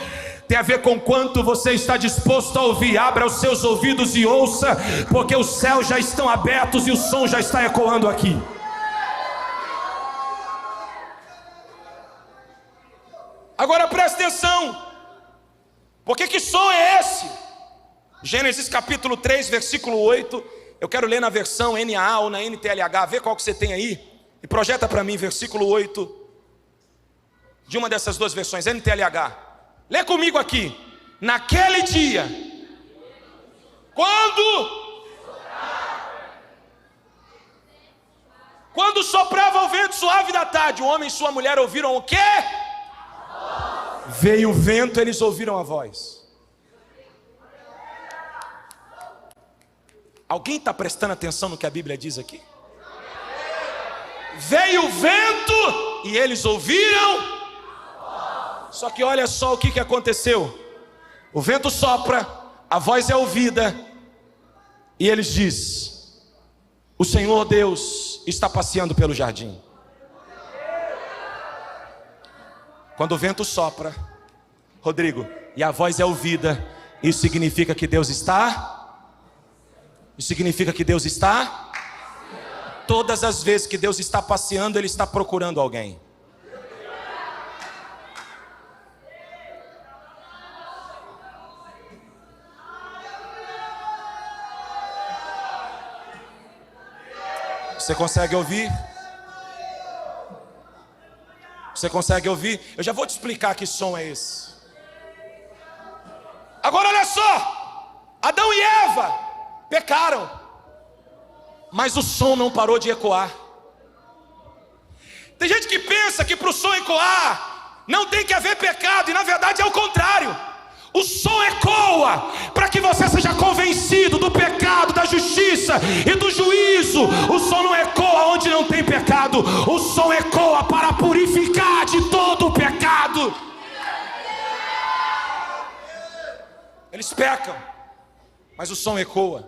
tem a ver com quanto você está disposto a ouvir. Abra os seus ouvidos e ouça, porque os céus já estão abertos e o som já está ecoando aqui. Agora preste atenção, porque que som é esse? Gênesis capítulo 3, versículo 8, eu quero ler na versão NAA ou na NTLH, vê qual que você tem aí, e projeta para mim, versículo 8, de uma dessas duas versões, NTLH. Lê comigo aqui. Naquele dia, quando soprava o vento suave da tarde, o homem e sua mulher ouviram o quê? Veio o vento, eles ouviram a voz. Alguém está prestando atenção no que a Bíblia diz aqui? Veio o vento e eles ouviram. Só que olha só o que aconteceu. O vento sopra, a voz é ouvida, e eles dizem: o Senhor Deus está passeando pelo jardim. Quando o vento sopra, Rodrigo, e a voz é ouvida, isso significa que Deus está? Isso significa que Deus está? Todas as vezes que Deus está passeando, Ele está procurando alguém. Você consegue ouvir? Você consegue ouvir? Eu já vou te explicar que som é esse. Agora olha só, Adão e Eva pecaram, mas o som não parou de ecoar. Tem gente que pensa que para o som ecoar não tem que haver pecado, e na verdade é o contrário. O som ecoa para que você seja convencido do pecado, da justiça e do juízo. O som não ecoa onde não tem pecado. O som ecoa para purificar de todo o pecado. Eles pecam, mas o som ecoa.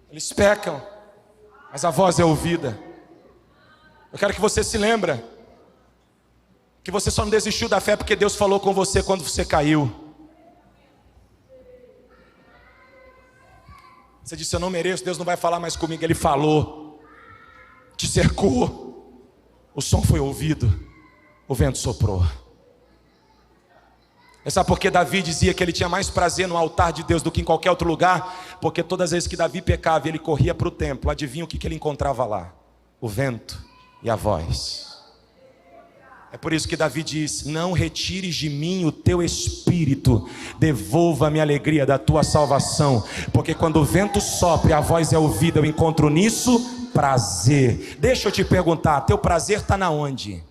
Eles pecam, mas a voz é ouvida. Eu quero que você se lembre que você só não desistiu da fé porque Deus falou com você quando você caiu. Você disse: eu não mereço, Deus não vai falar mais comigo. Ele falou, te cercou, o som foi ouvido, o vento soprou. Sabe por que Davi dizia que ele tinha mais prazer no altar de Deus do que em qualquer outro lugar? Porque todas as vezes que Davi pecava, ele corria para o templo. Adivinha o que ele encontrava lá? O vento e a voz. É por isso que Davi diz: não retires de mim o teu espírito, devolva-me a alegria da tua salvação. Porque quando o vento sopra e a voz é ouvida, eu encontro nisso prazer. Deixa eu te perguntar, teu prazer está na onde?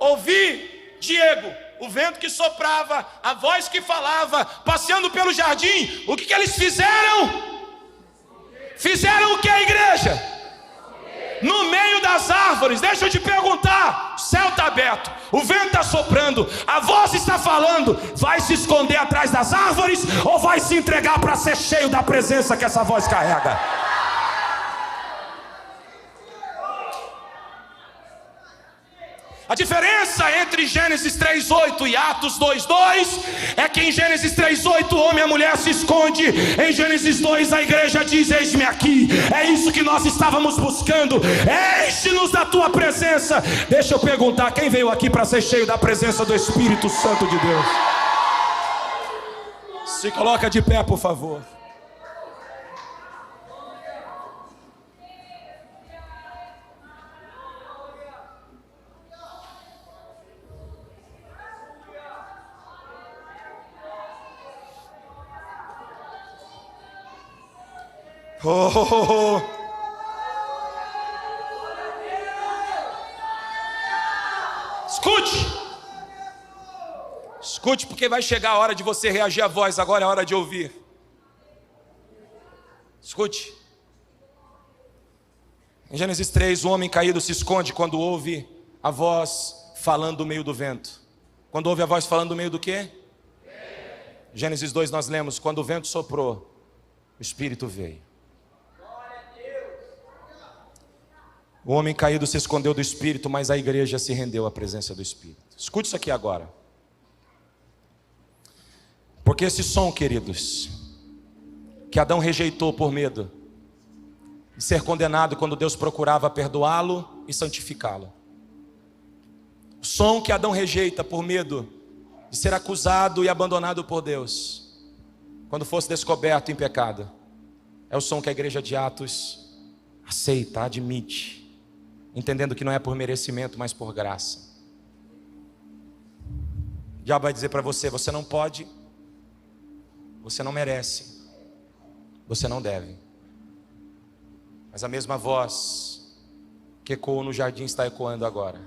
Ouvi Diego o vento que soprava, a voz que falava, passeando pelo jardim, o que eles fizeram? Fizeram o que, a igreja? No meio das árvores. Deixa eu te perguntar, o céu está aberto, o vento está soprando, a voz está falando, vai se esconder atrás das árvores ou vai se entregar para ser cheio da presença que essa voz carrega? A diferença entre Gênesis 3:8 e Atos 2:2 é que em Gênesis 3:8 o homem e a mulher se esconde, em Gênesis 2 a igreja diz: eis-me aqui. É isso que nós estávamos buscando, enche-nos da tua presença. Deixa eu perguntar, quem veio aqui para ser cheio da presença do Espírito Santo de Deus? Se coloca de pé, por favor. Oh. Escute, porque vai chegar a hora de você reagir à voz. Agora é a hora de ouvir. Escute. Em Gênesis 3, o homem caído se esconde quando ouve a voz falando do meio do vento. Quando ouve a voz falando do meio do quê? Gênesis 2 nós lemos: quando o vento soprou, o Espírito veio. O homem caído se escondeu do Espírito, mas a igreja se rendeu à presença do Espírito. Escute isso aqui agora. Porque esse som, queridos, que Adão rejeitou por medo de ser condenado quando Deus procurava perdoá-lo e santificá-lo. O som que Adão rejeita por medo de ser acusado e abandonado por Deus, quando fosse descoberto em pecado, é o som que a igreja de Atos aceita, admite, entendendo que não é por merecimento, mas por graça. O diabo vai dizer para você: você não pode, você não merece, você não deve. Mas a mesma voz que ecoou no jardim está ecoando agora.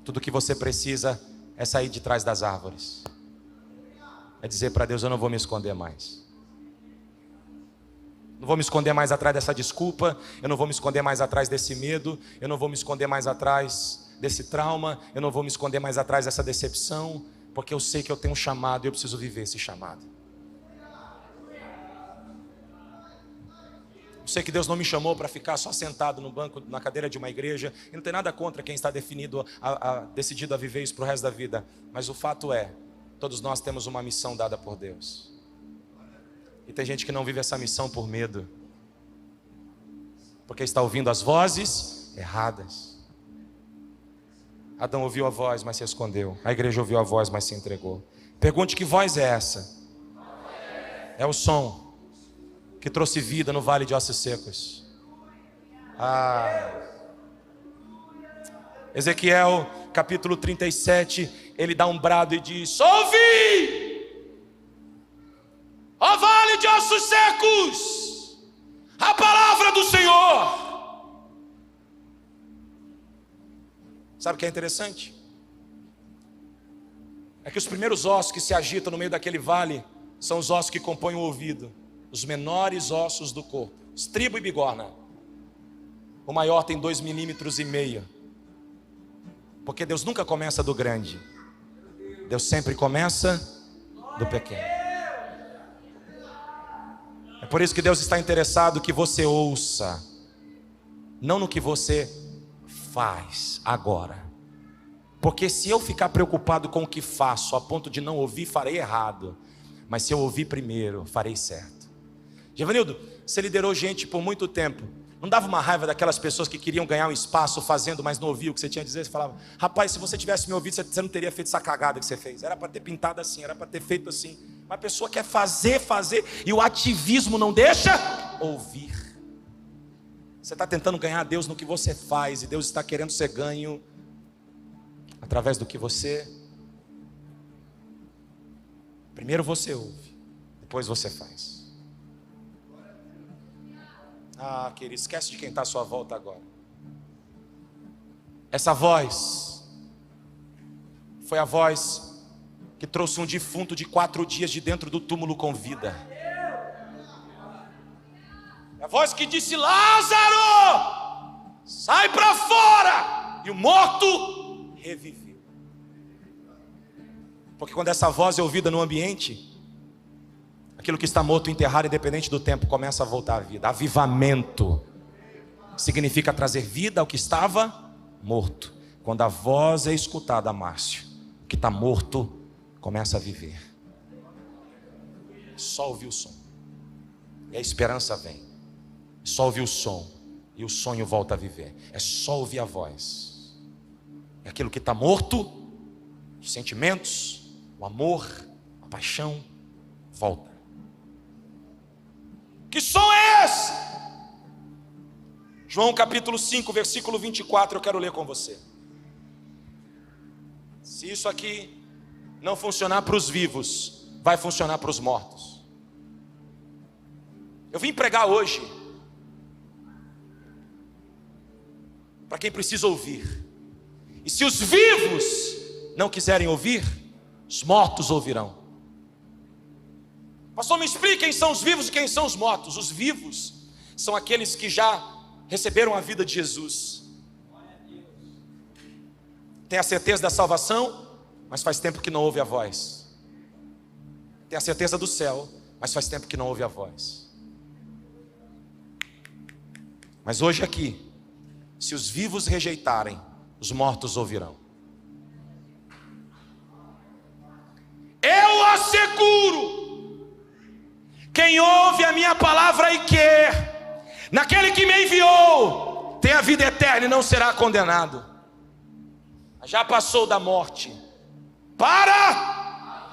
Tudo que você precisa é sair de trás das árvores, é dizer para Deus: eu não vou me esconder mais. Não vou me esconder mais atrás dessa desculpa, eu não vou me esconder mais atrás desse medo, eu não vou me esconder mais atrás desse trauma, eu não vou me esconder mais atrás dessa decepção, porque eu sei que eu tenho um chamado e eu preciso viver esse chamado. Eu sei que Deus não me chamou para ficar só sentado no banco, na cadeira de uma igreja, e não tem nada contra quem está decidido a viver isso para o resto da vida, mas o fato é, todos nós temos uma missão dada por Deus. E tem gente que não vive essa missão por medo, porque está ouvindo as vozes erradas. Adão ouviu a voz, mas se escondeu. A igreja ouviu a voz, mas se entregou. Pergunte: que voz é essa? É o som que trouxe vida no vale de ossos secos. Ezequiel capítulo 37, ele dá um brado e diz: ouvi! Ó vale de ossos secos, a palavra do Senhor. Sabe o que é interessante? É que os primeiros ossos que se agitam no meio daquele vale são os ossos que compõem o ouvido, os menores ossos do corpo, estribo e bigorna. O maior tem 2,5 milímetros, porque Deus nunca começa do grande, Deus sempre começa do pequeno. É por isso que Deus está interessado que você ouça, não no que você faz agora. Porque se eu ficar preocupado com o que faço, a ponto de não ouvir, farei errado. Mas se eu ouvir primeiro, farei certo. Givanildo, você liderou gente por muito tempo. Não dava uma raiva daquelas pessoas que queriam ganhar um espaço fazendo, mas não ouviam o que você tinha a dizer? Você falava: rapaz, se você tivesse me ouvido, você não teria feito essa cagada que você fez. Era para ter pintado assim, era para ter feito assim. Uma pessoa quer fazer, e o ativismo não deixa ouvir. Você está tentando ganhar Deus no que você faz, e Deus está querendo ser ganho através do que você. Primeiro você ouve, depois você faz. Querido, esquece de quem está à sua volta agora. Essa voz Foi a voz que trouxe um defunto de 4 dias de dentro do túmulo com vida. É a voz que disse: Lázaro, sai para fora! E o morto reviveu. Porque quando essa voz é ouvida no ambiente, aquilo que está morto, enterrado, independente do tempo, começa a voltar à vida. Avivamento significa trazer vida ao que estava morto. Quando a voz é escutada, Márcio, o que está morto começa a viver. Só ouvir o som e a esperança vem. Só ouvir o som e o sonho volta a viver. É só ouvir a voz. É aquilo que está morto, os sentimentos, o amor, a paixão, volta. Que som é esse? João capítulo 5, versículo 24, eu quero ler com você. Se isso aqui não funcionar para os vivos, vai funcionar para os mortos. Eu vim pregar hoje para quem precisa ouvir. E se os vivos não quiserem ouvir, os mortos ouvirão. Pastor, me explique quem são os vivos e quem são os mortos. Os vivos são aqueles que já receberam a vida de Jesus. Tem a certeza da salvação, mas faz tempo que não ouve a voz. Tem a certeza do céu, mas faz tempo que não ouve a voz. Mas hoje aqui, se os vivos rejeitarem, os mortos ouvirão. Eu asseguro, quem ouve a minha palavra e quer, naquele que me enviou, tem a vida eterna e não será condenado. Já passou da morte para...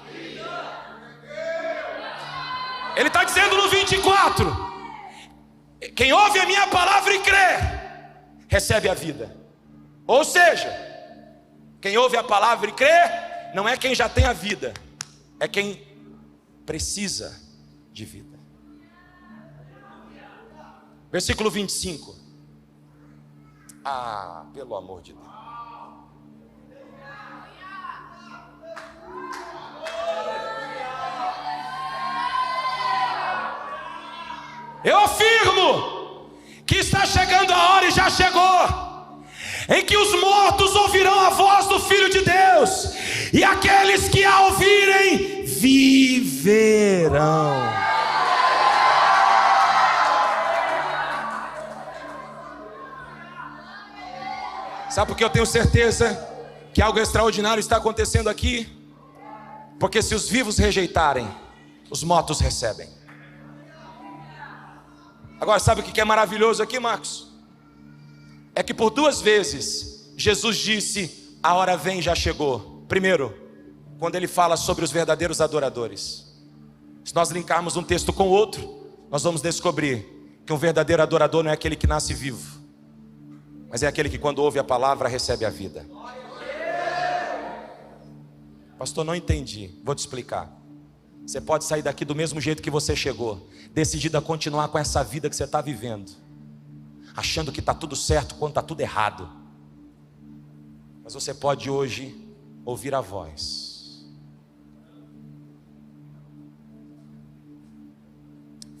Ele está dizendo no 24: quem ouve a minha palavra e crê, recebe a vida. Ou seja, quem ouve a palavra e crê, não é quem já tem a vida, é quem precisa de vida. Versículo 25. Ah, pelo amor de Deus. Eu afirmo que está chegando a hora, e já chegou, em que os mortos ouvirão a voz do Filho de Deus, e aqueles que a ouvirem viverão. Sabe por que eu tenho certeza que algo extraordinário está acontecendo aqui? Porque se os vivos rejeitarem, os mortos recebem. Agora, sabe o que é maravilhoso aqui, Marcos? É que por 2 vezes Jesus disse: a hora vem, já chegou. Primeiro, quando ele fala sobre os verdadeiros adoradores. Se nós linkarmos um texto com o outro, nós vamos descobrir que um verdadeiro adorador não é aquele que nasce vivo, mas é aquele que, quando ouve a palavra, recebe a vida. Pastor, não entendi. Vou te explicar. Você pode sair daqui do mesmo jeito que você chegou, decidido a continuar com essa vida que você está vivendo, achando que está tudo certo quando está tudo errado. Mas você pode hoje ouvir a voz.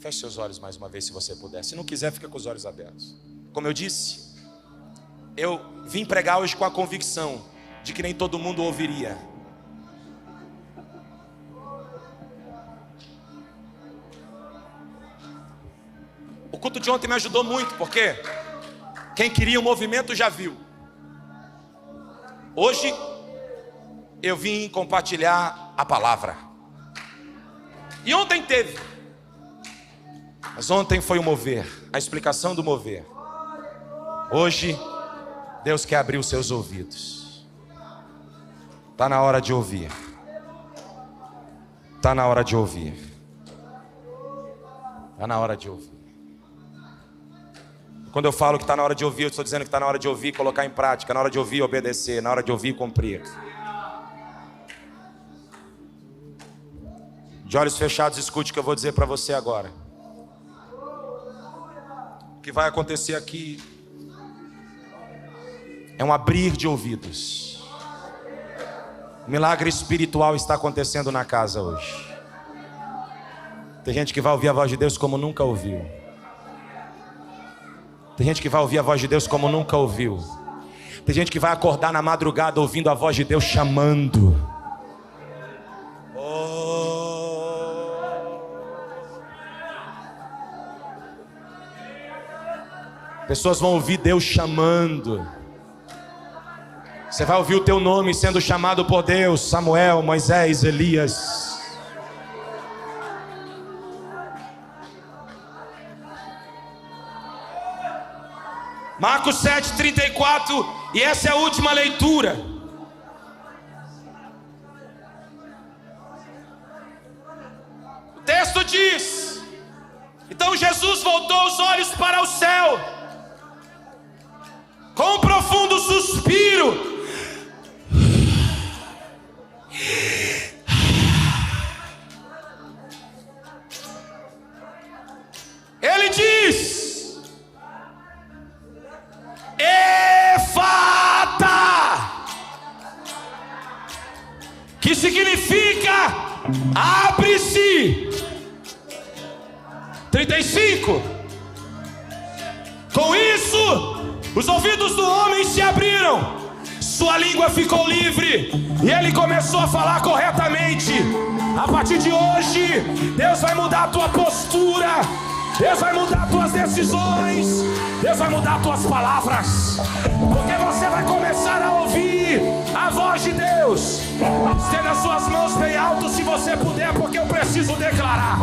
Feche seus olhos mais uma vez, se você puder. Se não quiser, fica com os olhos abertos. Como eu disse, eu vim pregar hoje com a convicção de que nem todo mundo ouviria. O culto de ontem me ajudou muito, porque quem queria o movimento já viu. Hoje eu vim compartilhar a palavra. E ontem teve. Mas ontem foi o mover, a explicação do mover. Hoje Deus quer abrir os seus ouvidos. Está na hora de ouvir. Está na hora de ouvir. Está na hora de ouvir. Quando eu falo que está na hora de ouvir, eu estou dizendo que está na hora de ouvir, colocar em prática, na hora de ouvir, obedecer, na hora de ouvir, cumprir. De olhos fechados, escute o que eu vou dizer para você agora. O que vai acontecer aqui é um abrir de ouvidos. Milagre espiritual está acontecendo na casa hoje. Tem gente que vai ouvir a voz de Deus como nunca ouviu. Tem gente que vai ouvir a voz de Deus como nunca ouviu. Tem gente que vai acordar na madrugada ouvindo a voz de Deus chamando. Pessoas vão ouvir Deus chamando. Você vai ouvir o teu nome sendo chamado por Deus: Samuel, Moisés, Elias. Marcos 7:34, e essa é a última leitura. O texto diz: então Jesus voltou os olhos para o céu, com um profundo suspiro, ele diz: Efata, que significa abre-se. 35. Com isso, os ouvidos do homem se abriram, sua língua ficou livre e ele começou a falar corretamente. A partir de hoje, Deus vai mudar a tua postura, Deus vai mudar as tuas decisões, Deus vai mudar as tuas palavras, porque você vai começar a ouvir a voz de Deus. Estenda as suas mãos bem alto se você puder, porque eu preciso declarar.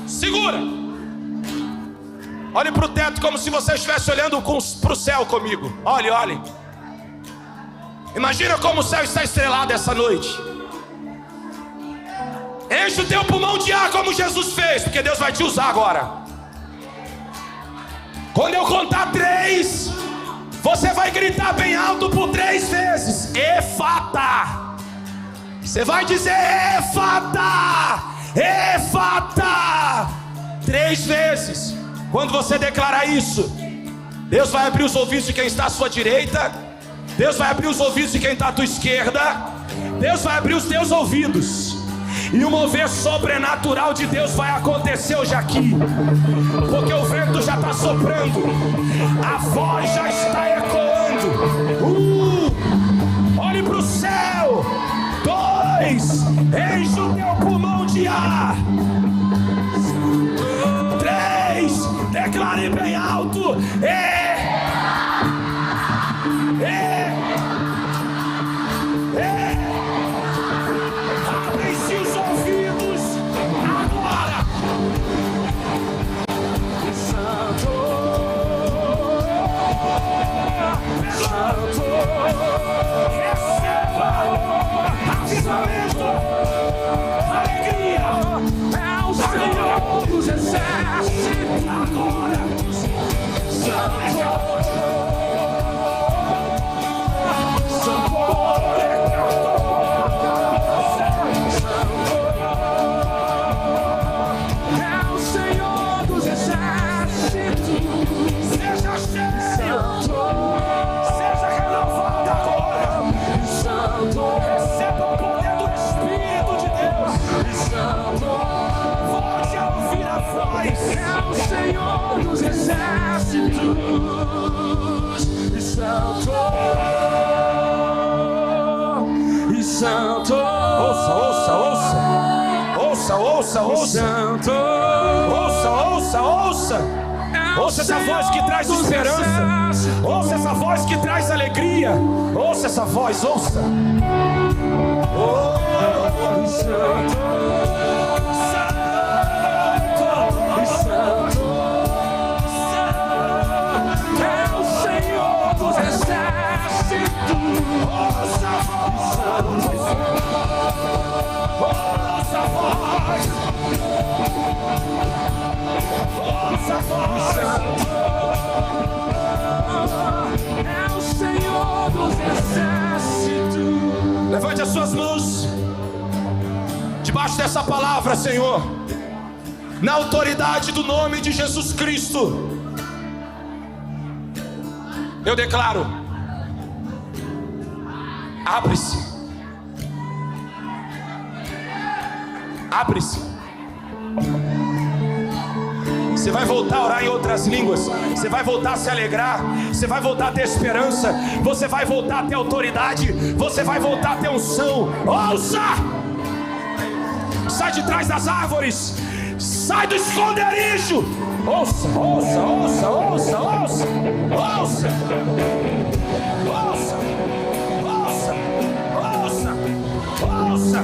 Segura. Olhe para o teto como se você estivesse olhando para o céu comigo. Olhe, olhe. Imagina como o céu está estrelado essa noite. Enche o teu pulmão de ar como Jesus fez, porque Deus vai te usar agora. Quando eu contar 3, você vai gritar bem alto por 3 vezes: Efata. Você vai dizer: Efata, Efata, 3 vezes. Quando você declarar isso, Deus vai abrir os ouvidos de quem está à sua direita, Deus vai abrir os ouvidos de quem está à tua esquerda, Deus vai abrir os teus ouvidos, e o mover sobrenatural de Deus vai acontecer hoje aqui, porque o vento já está soprando, a voz já está ecoando. Olhe para o céu. 2, enche o teu pulmão de ar. 3, declare bem alto: abrem-se os ouvidos agora. Santo, Santo, receba avivamento, alegria. É o Senhor dos exércitos agora. Senhor dos exércitos e Santo, e Santo. Ouça, ouça, ouça, ouça, ouça, ouça, Santo. Ouça, ouça, ouça. Ouça essa voz que traz esperança. Ouça essa voz que traz alegria. Ouça essa voz, ouça. Oh, Santo. É o Senhor dos exércitos. Levante as suas mãos debaixo dessa palavra, Senhor, na autoridade do nome de Jesus Cristo. Eu declaro: Abre-se. Abre-se. Você vai voltar a orar em outras línguas. Você vai voltar a se alegrar. Você vai voltar a ter esperança. Você vai voltar a ter autoridade. Você vai voltar a ter unção. Ouça! Sai de trás das árvores. Sai do esconderijo. Ouça, ouça, ouça, ouça, ouça, ouça, ouça, ouça, ouça, ouça.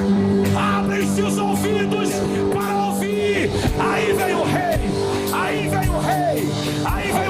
Abrem-se os ouvidos para ouvir. Aí vem o rei, aí vem o rei, aí vem